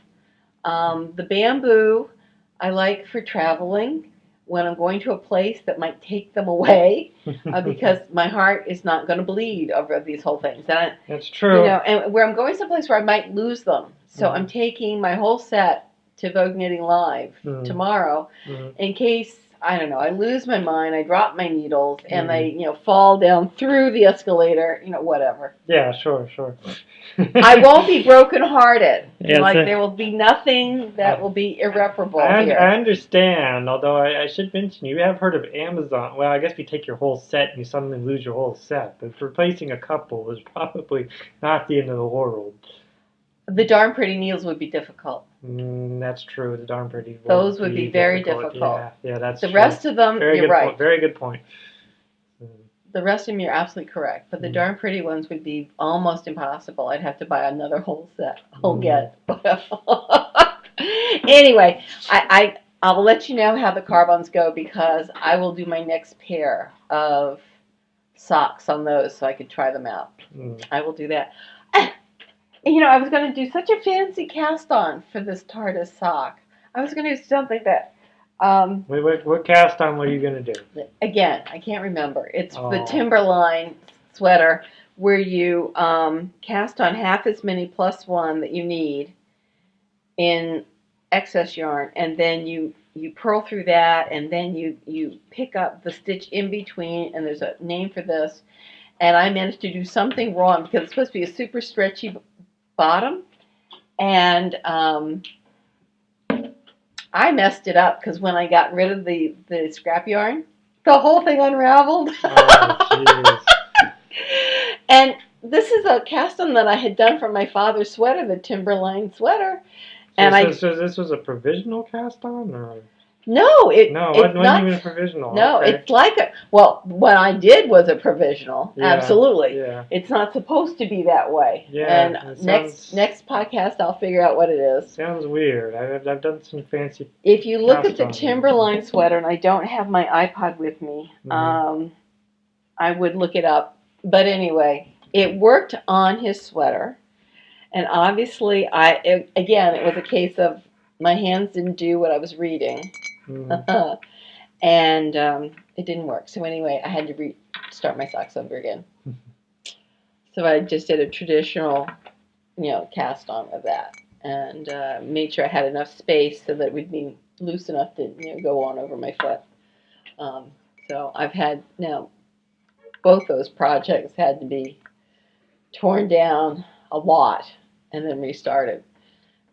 The bamboo I like for traveling when I'm going to a place that might take them away, because my heart is not going to bleed over these whole things. That's true. And where I'm going someplace where I might lose them. So I'm taking my whole set to Vogue Knitting Live tomorrow, in case, I don't know, I lose my mind, I drop my needles, and they, fall down through the escalator, whatever. Yeah, sure. I won't be brokenhearted. Yes, there will be nothing that will be irreparable here. I understand, although I should mention, you have heard of Amazon. Well, I guess if you take your whole set and you suddenly lose your whole set, but replacing a couple is probably not the end of the world. The Darn Pretty needles would be difficult. That's true. The Darn Pretty. Those would be very difficult. Yeah, that's the true. Rest of them, you're right. Point. Very good point. The rest of them, you're absolutely correct. But the Darn Pretty ones would be almost impossible. I'd have to buy another whole set, get. Anyway, I'll let you know how the carbons go because I will do my next pair of socks on those so I could try them out. I will do that. I was going to do such a fancy cast on for this TARDIS sock. I was going to do something that... what cast on were you going to do? Again, I can't remember. It's the Timberline sweater where you cast on half as many plus one that you need in excess yarn, and then you purl through that, and then you pick up the stitch in between, and there's a name for this. And I managed to do something wrong because it's supposed to be a super stretchy bottom, and I messed it up because when I got rid of the scrap yarn, the whole thing unraveled. Oh, and this is a cast-on that I had done for my father's sweater, the Timberline sweater. So this was a provisional cast-on, or? No, it wasn't even a provisional. No, okay. It's like what I did was a provisional. Yeah, absolutely. Yeah. It's not supposed to be that way. Yeah. And next podcast I'll figure out what it is. Sounds weird. I've done some fancy. If you look at the Timberline sweater, and I don't have my iPod with me, I would look it up. But anyway, it worked on his sweater, and obviously it was a case of my hands didn't do what I was reading. And it didn't work. So anyway, I had to start my socks over again. So I just did a traditional, cast on of that, and made sure I had enough space so that it would be loose enough to go on over my foot. So I've had now both those projects had to be torn down a lot and then restarted.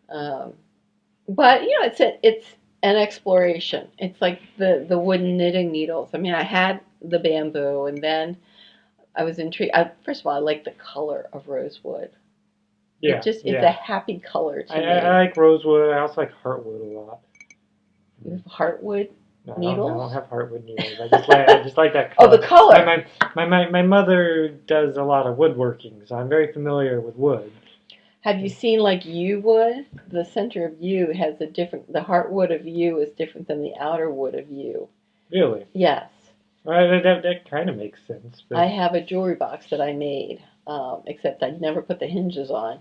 But it's an exploration. It's like the wooden knitting needles. I mean, I had the bamboo, and then I was intrigued. First of all, I like the color of rosewood. Yeah, it's a happy color to me. I like rosewood. I also like heartwood a lot. You have heartwood needles? I don't have heartwood needles. I just like that color. Oh, the color. My mother does a lot of woodworking, so I'm very familiar with wood. Have you seen like yew wood? The center of yew has the heartwood of yew is different than the outer wood of yew. Really? Yes. That kind of makes sense. But... I have a jewelry box that I made, except I'd never put the hinges on,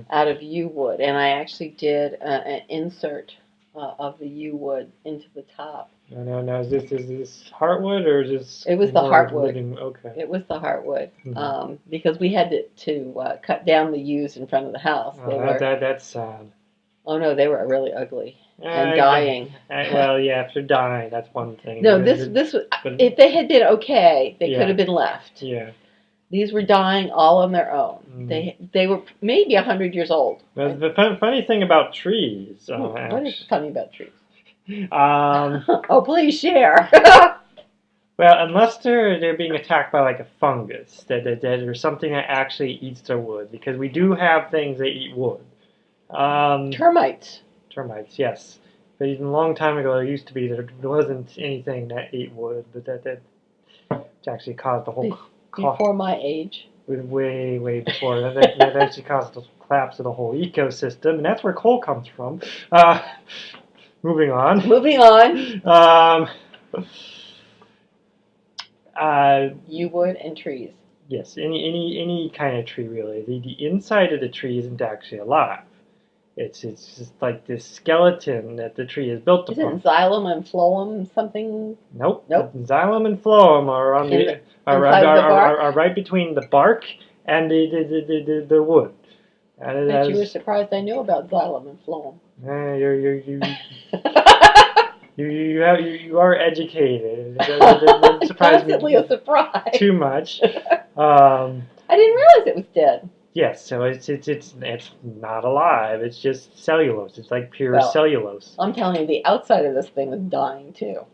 out of yew wood. And I actually did an insert of the yew wood into the top. No. Is this heartwood or just? It was the heartwood. Okay. It was the heartwood because we had to cut down the yews in front of the house. That's sad. Oh no, they were really ugly and dying. Well, yeah, if they're dying, that's one thing. No, this was. If they had been okay, they could have been left. Yeah. These were dying all on their own. They were maybe 100 years old. The funny thing about trees. What is funny about trees? Oh, please share. Well, unless they're being attacked by like a fungus, that or something that actually eats their wood, because we do have things that eat wood. Termites. Termites, yes. But even a long time ago, there wasn't anything that ate wood, but that actually caused the whole before my age. Way before that actually caused the collapse of the whole ecosystem, and that's where coal comes from. Moving on. Yew wood and trees. Yes, any kind of tree really. The inside of the tree isn't actually alive. It's just like this skeleton that the tree is built upon. Isn't xylem and phloem something? Nope. Xylem and phloem are on are right between the bark and the wood. I bet you were surprised I knew about xylem and phloem. You are educated. It doesn't surprise Constantly me a surprise. too much. I didn't realize it was dead. Yes, so it's not alive. It's just cellulose. It's like pure Well, cellulose. I'm telling you, the outside of this thing was dying too.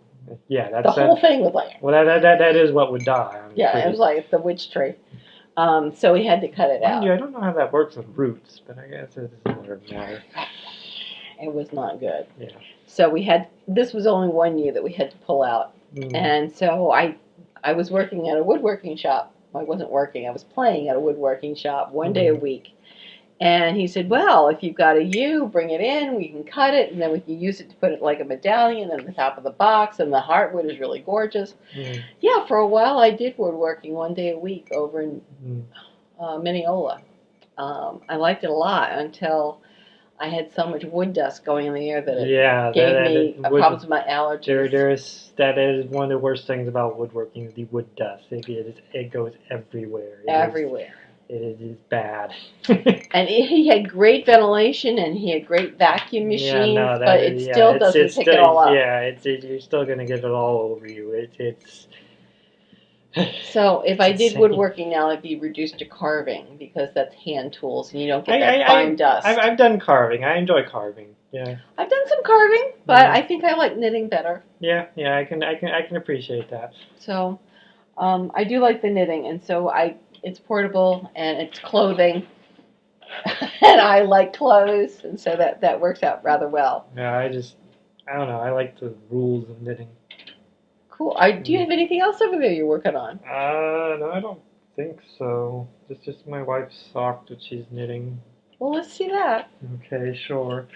Yeah, The whole thing was like. Well, that is what would die. It was like the witch tree. So we had to cut it out. Mind you, I don't know how that works with roots, but I guess it's another matter. It was not good. Yeah. So this was only 1 year that we had to pull out. And so I was working at a woodworking shop. I wasn't working, I was playing at a woodworking shop 1 day a week. And he said, well, if you've got a U, bring it in, we can cut it, and then we can use it to put it like a medallion on the top of the box, and the heartwood is really gorgeous. Yeah, for a while I did woodworking 1 day a week over in Mineola. I liked it a lot until I had so much wood dust going in the air that it gave me problems with my allergies. That is one of the worst things about woodworking, the wood dust. It goes everywhere. It is bad. And he had great ventilation and he had great vacuum machines, but it still doesn't pick it all up. Yeah, you're still going to get it all over you. So if I did woodworking now, it'd be reduced to carving because that's hand tools and you don't get that fine dust. I've done carving. I enjoy carving. Yeah. I've done some carving, but I think I like knitting better. Yeah, I can appreciate that. So, I do like the knitting, and so it's portable and it's clothing, and I like clothes, and so that works out rather well. Yeah, I don't know. I like the rules of knitting. Cool. Do you have anything else over there you're working on? No, I don't think so. It's just my wife's sock that she's knitting. Well, let's see that. Okay, sure.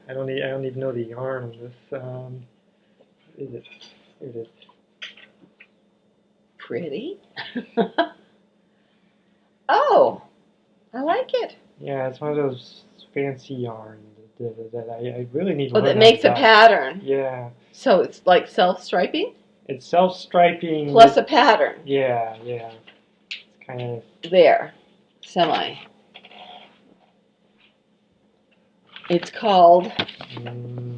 I don't even know the yarn of this. What is it? Here it is. Pretty. Oh, I like it. Yeah, it's one of those fancy yarns that I really need to learn. Oh, that makes a pattern. Yeah. So it's like self-striping? It's self-striping. Plus a pattern. Yeah. It's kind of... There. Semi. It's called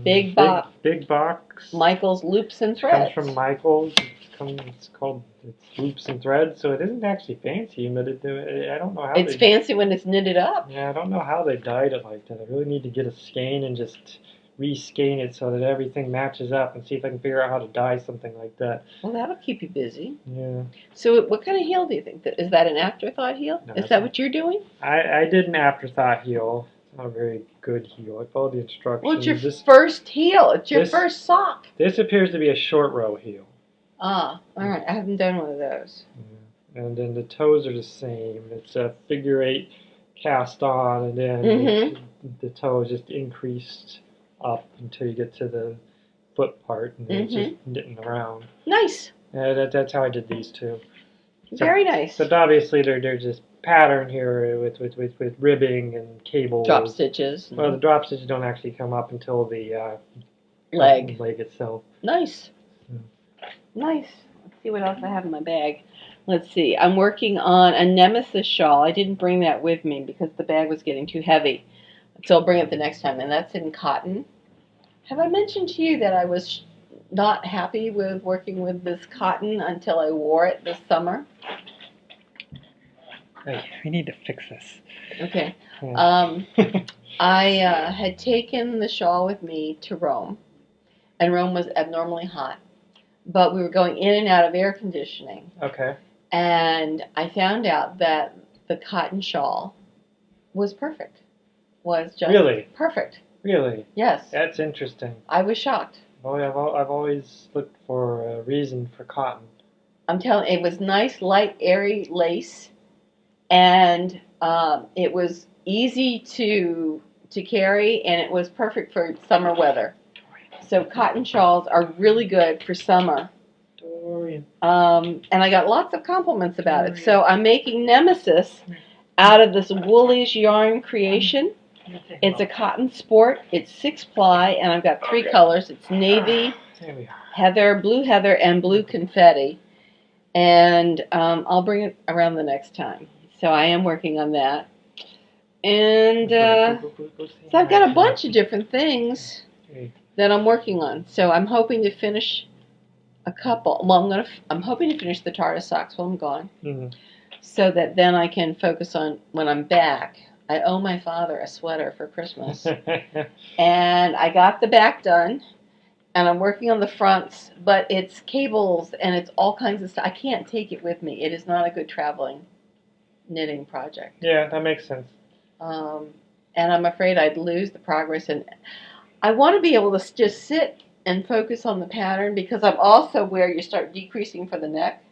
Big Box. Michael's Loops and Threads. Comes from Michael's. It's Loops and Threads, so it isn't actually fancy, but I don't know how. It's fancy when it's knitted up. Yeah, I don't know how they dyed it like that. I really need to get a skein and just reskein it so that everything matches up and see if I can figure out how to dye something like that. Well, that'll keep you busy. Yeah. So what kind of heel do you think? Is that an afterthought heel? No, is that what you're doing? I did an afterthought heel. It's not a very good heel. I followed the instructions. Well, it's your first heel. It's your first sock. This appears to be a short row heel. Ah, all right. I haven't done one of those. Yeah. And then the toes are the same. It's a figure 8 cast on, and then the toe is just increased up until you get to the foot part, and then it's just knitting around. Nice. Yeah, that's how I did these two. Very nice. So obviously they're just pattern here with ribbing and cables. Drop stitches. Well, the drop stitches don't actually come up until the leg itself. Nice. Nice. Let's see what else I have in my bag. Let's see. I'm working on a Nemesis shawl. I didn't bring that with me because the bag was getting too heavy. So I'll bring it the next time. And that's in cotton. Have I mentioned to you that I was not happy with working with this cotton until I wore it this summer? Hey, we need to fix this. Okay. Yeah. I had taken the shawl with me to Rome. And Rome was abnormally hot. But we were going in and out of air conditioning. Okay. And I found out that the cotton shawl was perfect. Was just perfect. Really? Yes. That's interesting. I was shocked. Oh, I've always looked for a reason for cotton. I'm telling you, it was nice, light, airy lace. And it was easy to carry, and it was perfect for summer weather. So cotton shawls are really good for summer. And I got lots of compliments about it. So I'm making Nemesis out of this Woolies yarn creation. It's a cotton sport. It's 6-ply, and I've got 3 colors. It's navy, heather, and blue confetti. And I'll bring it around the next time. So I am working on that. And so I've got a bunch of different things that I'm working on. So I'm hoping to finish a couple. Well, I'm hoping to finish the TARDIS socks while I'm gone, so that then I can focus on when I'm back. I owe my father a sweater for Christmas, and I got the back done, and I'm working on the fronts, but it's cables and it's all kinds of stuff. I can't take it with me. It is not a good traveling knitting project. Yeah, that makes sense. And I'm afraid I'd lose the progress, and I want to be able to just sit and focus on the pattern, because I'm also where you start decreasing for the neck.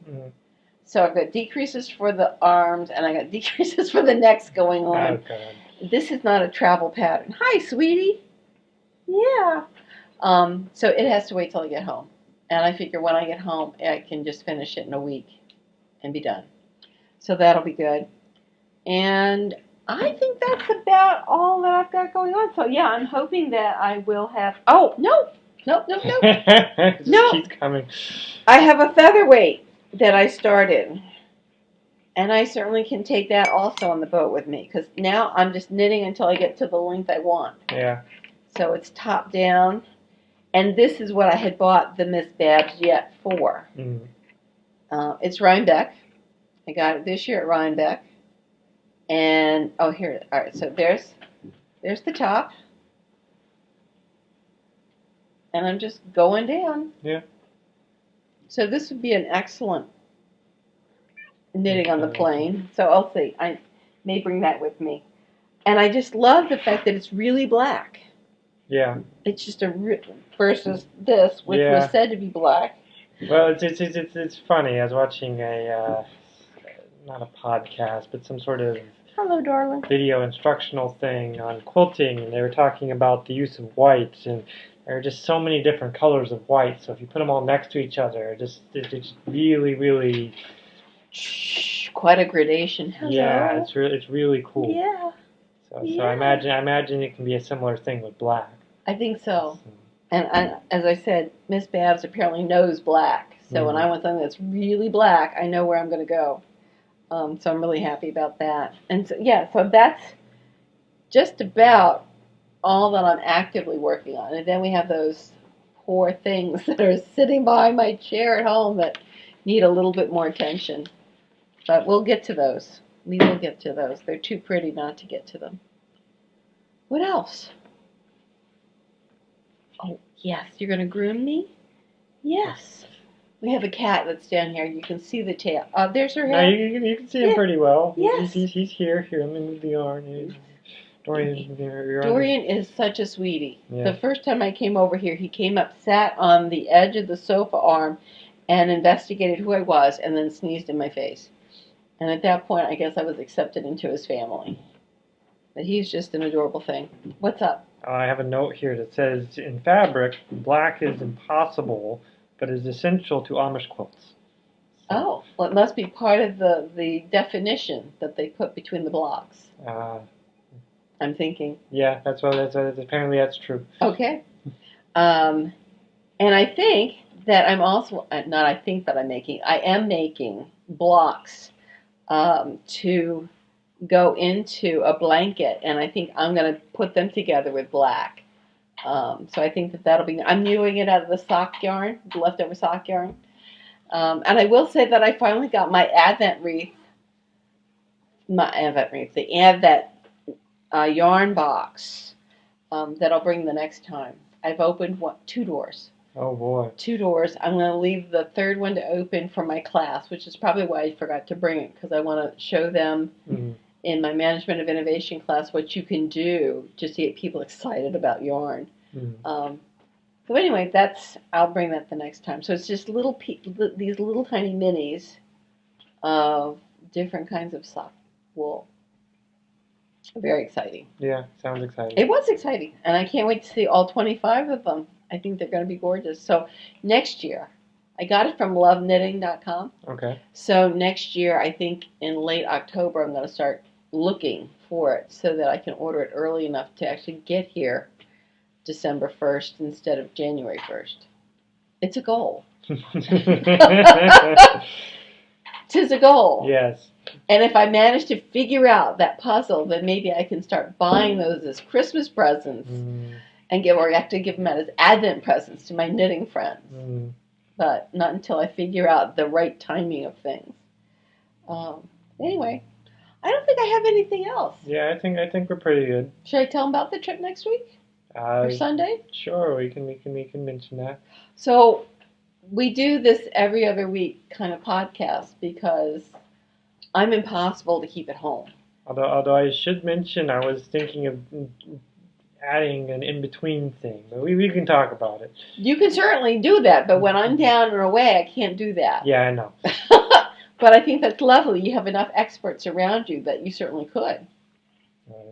So I've got decreases for the arms, and I got decreases for the necks going on. Oh, God. This is not a travel pattern. Hi, sweetie. Yeah. So it has to wait till I get home. And I figure when I get home, I can just finish it in a week and be done. So that'll be good. And I think that's about all that I've got going on. So, yeah, I'm hoping that I will have... Oh, no. No. It just keeps coming. I have a featherweight that I started. And I certainly can take that also on the boat with me, because now I'm just knitting until I get to the length I want. Yeah. So it's top down. And this is what I had bought the Miss Babs Yet for. It's Rhinebeck. I got it this year at Rhinebeck. And, oh, here, all right, so there's the top. And I'm just going down. Yeah. So this would be an excellent knitting on the plane. So I'll see. I may bring that with me. And I just love the fact that it's really black. Yeah. It's just versus this, which was said to be black. Well, it's funny. I was watching not a podcast, but some sort of hello, darling, video instructional thing on quilting, and they were talking about the use of whites, and there are just so many different colors of white. So if you put them all next to each other, it's really, really quite a gradation. Hello. Yeah, it's really cool. Yeah. So I imagine it can be a similar thing with black. I think so. And as I said, Miss Babs apparently knows black. So when I want something that's really black, I know where I'm going to go. So I'm really happy about that. And so, so that's just about all that I'm actively working on. And then we have those poor things that are sitting behind my chair at home that need a little bit more attention. But we'll get to those. We will get to those. They're too pretty not to get to them. What else? Oh, yes. You're going to groom me? Yes. We have a cat that's down here. You can see the tail. There's her head. No, you can see him pretty well. Yes. He's here. Here, I'm in the yarn. Dorian is such a sweetie. Yeah. The first time I came over here, he came up, sat on the edge of the sofa arm, and investigated who I was, and then sneezed in my face. And at that point, I guess I was accepted into his family. But he's just an adorable thing. What's up? I have a note here that says, in fabric, black is impossible, but is essential to Amish quilts. Oh, well, it must be part of the definition that they put between the blocks. I'm thinking. Yeah, apparently that's true. Okay. And I think that I'm also, I am making blocks to go into a blanket, and I think I'm going to put them together with black. So I think that'll be, I'm doing it out of the sock yarn, the leftover sock yarn. And I will say that I finally got my Advent wreath, the Advent yarn box that I'll bring the next time. I've opened 2 doors. Oh boy. 2 doors. I'm going to leave the third one to open for my class, which is probably why I forgot to bring it, because I want to show them in my Management of Innovation class what you can do to get people excited about yarn. So anyway, I'll bring that the next time. So it's just these little tiny minis of different kinds of sock wool. Very exciting. Yeah, sounds exciting. It was exciting, and I can't wait to see all 25 of them. I think they're going to be gorgeous. So next year, I got it from loveKnitting.com. Okay. So next year, I think in late October, I'm going to start looking for it so that I can order it early enough to actually get here December 1st instead of January 1st. It's a goal. 'Tis a goal. Yes. And if I manage to figure out that puzzle, then maybe I can start buying those as Christmas presents and or actually give them out as Advent presents to my knitting friends. But not until I figure out the right timing of things. Anyway, I don't think I have anything else. Yeah, I think we're pretty good. Should I tell them about the trip next week? Or Sunday? Sure, we can mention that. So we do this every other week kind of podcast because I'm impossible to keep at home. Although I should mention, I was thinking of adding an in-between thing, but we can talk about it. You can certainly do that, but when I'm down and away, I can't do that. Yeah, I know. But I think that's lovely. You have enough experts around you that you certainly could.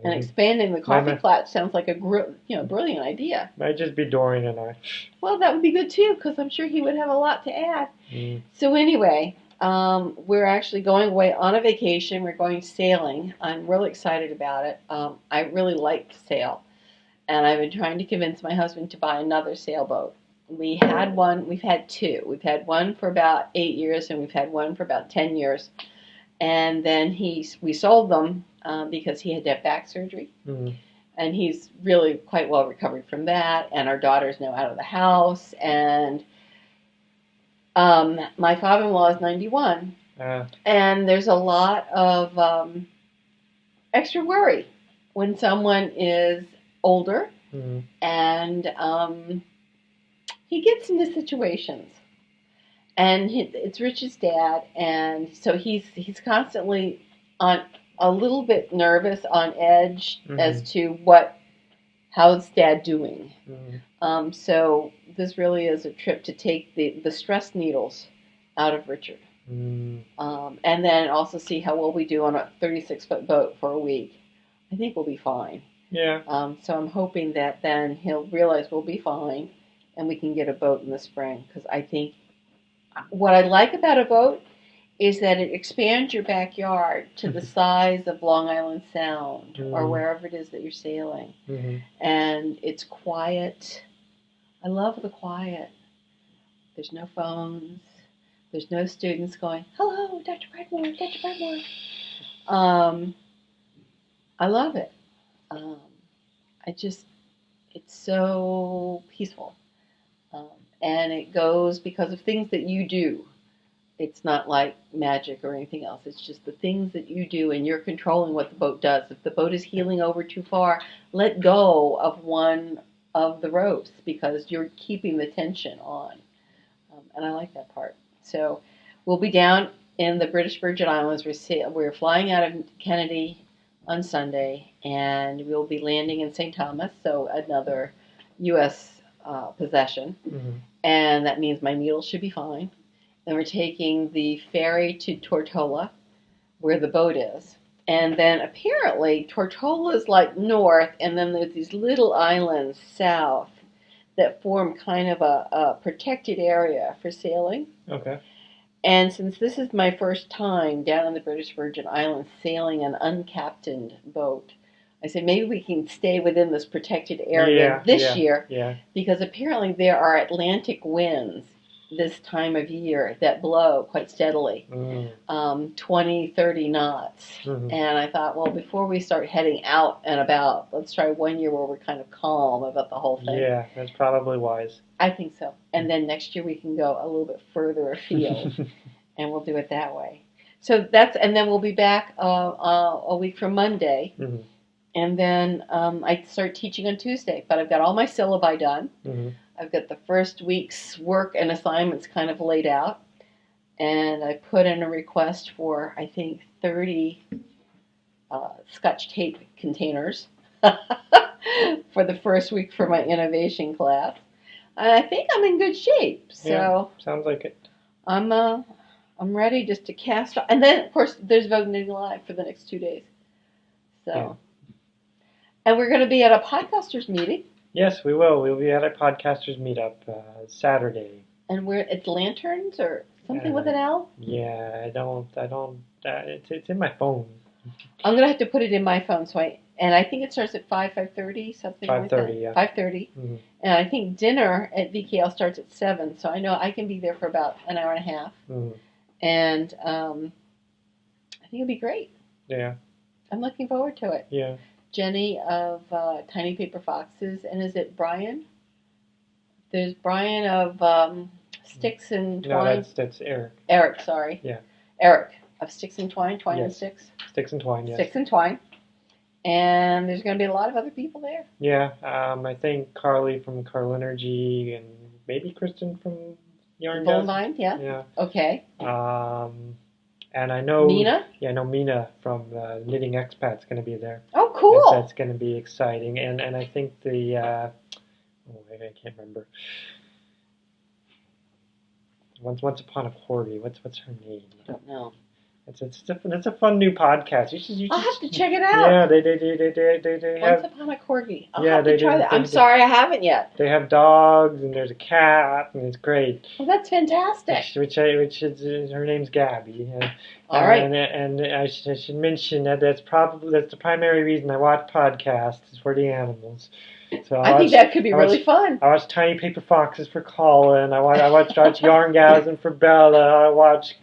And expanding the coffee clutch sounds like a brilliant idea. Might just be Dorian and I. Well, that would be good too, because I'm sure he would have a lot to add. So anyway, we're actually going away on a vacation. We're going sailing. I'm really excited about it. I really like to sail, and I've been trying to convince my husband to buy another sailboat. We had one. We've had two. We've had one for about 8 years, and we've had one for about 10 years. And then we sold them because he had to have back surgery. And he's really quite well recovered from that. And our daughter's now out of the house. And my father-in-law is 91. And there's a lot of extra worry when someone is older and he gets into situations. And it's Rich's dad, and so he's constantly a little bit nervous, on edge as to how's Dad doing. So this really is a trip to take the stress needles out of Richard, and then also see how well we do on a 36-foot boat for a week. I think we'll be fine. Yeah. So I'm hoping that then he'll realize we'll be fine, and we can get a boat in the spring, because I think what I like about a boat is that it expands your backyard to the size of Long Island Sound or wherever it is that you're sailing. And it's quiet. I love the quiet. There's no phones. There's no students going, "Hello, Dr. Bradmore, Dr. Bradmore." I love it. It's so peaceful. And it goes because of things that you do. It's not like magic or anything else. It's just the things that you do, and you're controlling what the boat does. If the boat is heeling over too far, let go of one of the ropes because you're keeping the tension on. And I like that part. So we'll be down in the British Virgin Islands. We're flying out of Kennedy on Sunday, and we'll be landing in St. Thomas, so another U.S. Possession. And that means my needles should be fine. Then we're taking the ferry to Tortola, where the boat is. And then apparently Tortola is like north, and then there's these little islands south that form kind of a protected area for sailing. Okay. And since this is my first time down in the British Virgin Islands sailing an uncaptained boat, I said, maybe we can stay within this protected area this year, because apparently there are Atlantic winds this time of year that blow quite steadily, 20, 30 knots. And I thought, well, before we start heading out and about, let's try 1 year where we're kind of calm about the whole thing. Yeah, that's probably wise. I think so. And then next year we can go a little bit further afield, and we'll do it that way. So and then we'll be back a week from Monday. And then I start teaching on Tuesday. But I've got all my syllabi done. I've got the first week's work and assignments kind of laid out. And I put in a request for, I think, 30 Scotch tape containers for the first week for my innovation class. And I think I'm in good shape. So sounds like it. I'm ready just to cast off. And then, of course, there's Vogue Knitting Live for the next 2 days. So... And we're going to be at a podcasters meeting. Yes, we will. We'll be at a podcasters meetup Saturday. And it's Lanterns or something with an L? Yeah, I don't. It's in my phone. I'm going to have to put it in my phone. And I think it starts at 5:30, something like that. 5:30, yeah. 5:30. And I think dinner at VKL starts at 7. So I know I can be there for about an hour and a half. And I think it'll be great. Yeah. I'm looking forward to it. Yeah. Jenny of Tiny Paper Foxes, and is it Brian? There's Brian of Sticks and Twine. No, that's Eric. Eric, sorry. Yeah. Eric of Sticks and Twine, yes. and Sticks. Sticks and Twine, yes. Sticks and Twine. And there's going to be a lot of other people there. Yeah, I think Carly from Carl Energy and maybe Kristen from Yarn Bull Mind, yeah. Yeah. Okay. And I know Mina? Yeah, I know Mina from Knitting Expat's going to be there. Oh, cool. That's going to be exciting. And I think the I can't remember. Once Upon a Corgi. What's her name? I don't know. It's a fun new podcast. You should I'll have to check it out. Yeah, they have. Once Upon a Corgi. I'll Yeah, have to try that. I'm sorry I haven't yet. They have dogs and there's a cat and it's great. Well, that's fantastic. Which is her name's Gabby. All right. And I should mention that's the primary reason I watch podcasts is for the animals. So I think that could be really fun. I watch Tiny Paper Foxes for Colin. I watch Yarngasm for Bella. I watch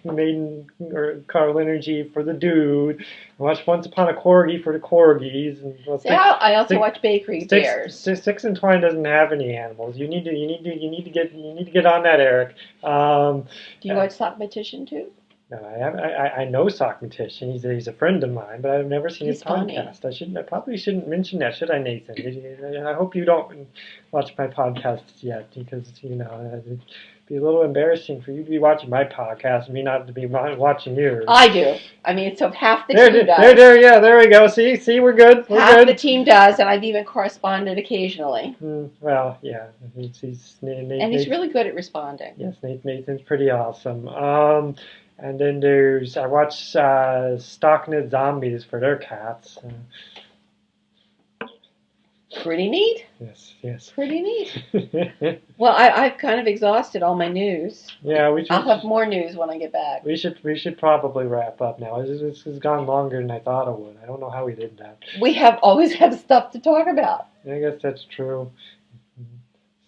Carl Energy for the dude. I watch Once Upon a Corgi for the corgis. And I also watch Bakery Bears. Sticks and Twine doesn't have any animals. You need to get on that, Eric. Do you watch Sockmatician too? No, I know Sockmatician. He's a friend of mine, but I've never seen his podcast. Funny. I probably shouldn't mention that, should I, Nathan? I hope you don't watch my podcasts yet, because it'd be a little embarrassing for you to be watching my podcast and me not to be watching yours. I do. I mean, so half the team does. There we go. See, we're good. Half the team does, and I've even corresponded occasionally. Well, yeah, he's really good at responding. Yes, Nathan's pretty awesome. And then I watch Stocknet Zombies for their cats. Pretty neat. Yes. Pretty neat. Well, I've kind of exhausted all my news. Yeah, I'll have more news when I get back. We should probably wrap up now. This has gone longer than I thought it would. I don't know how we did that. We always have stuff to talk about. I guess that's true.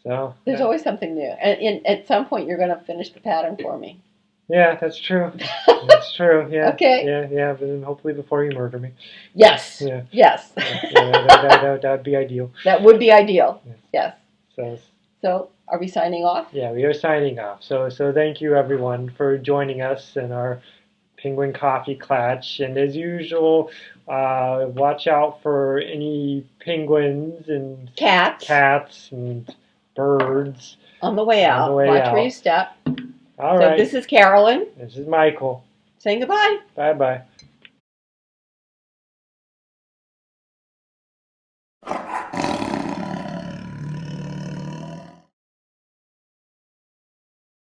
So there's always something new, and at some point you're going to finish the pattern for me. Yeah, that's true. That's true. Yeah. Okay. Yeah. But then hopefully before you murder me. Yes. Yeah. Yes. That'd be ideal. That would be ideal. Yes. So, are we signing off? Yeah, we are signing off. So thank you everyone for joining us in our Penguin Coffee Klatch. And as usual, watch out for any penguins and cats and birds on the way out. Watch where you step. All right. This is Carolyn. This is Michael. Saying goodbye. Bye-bye.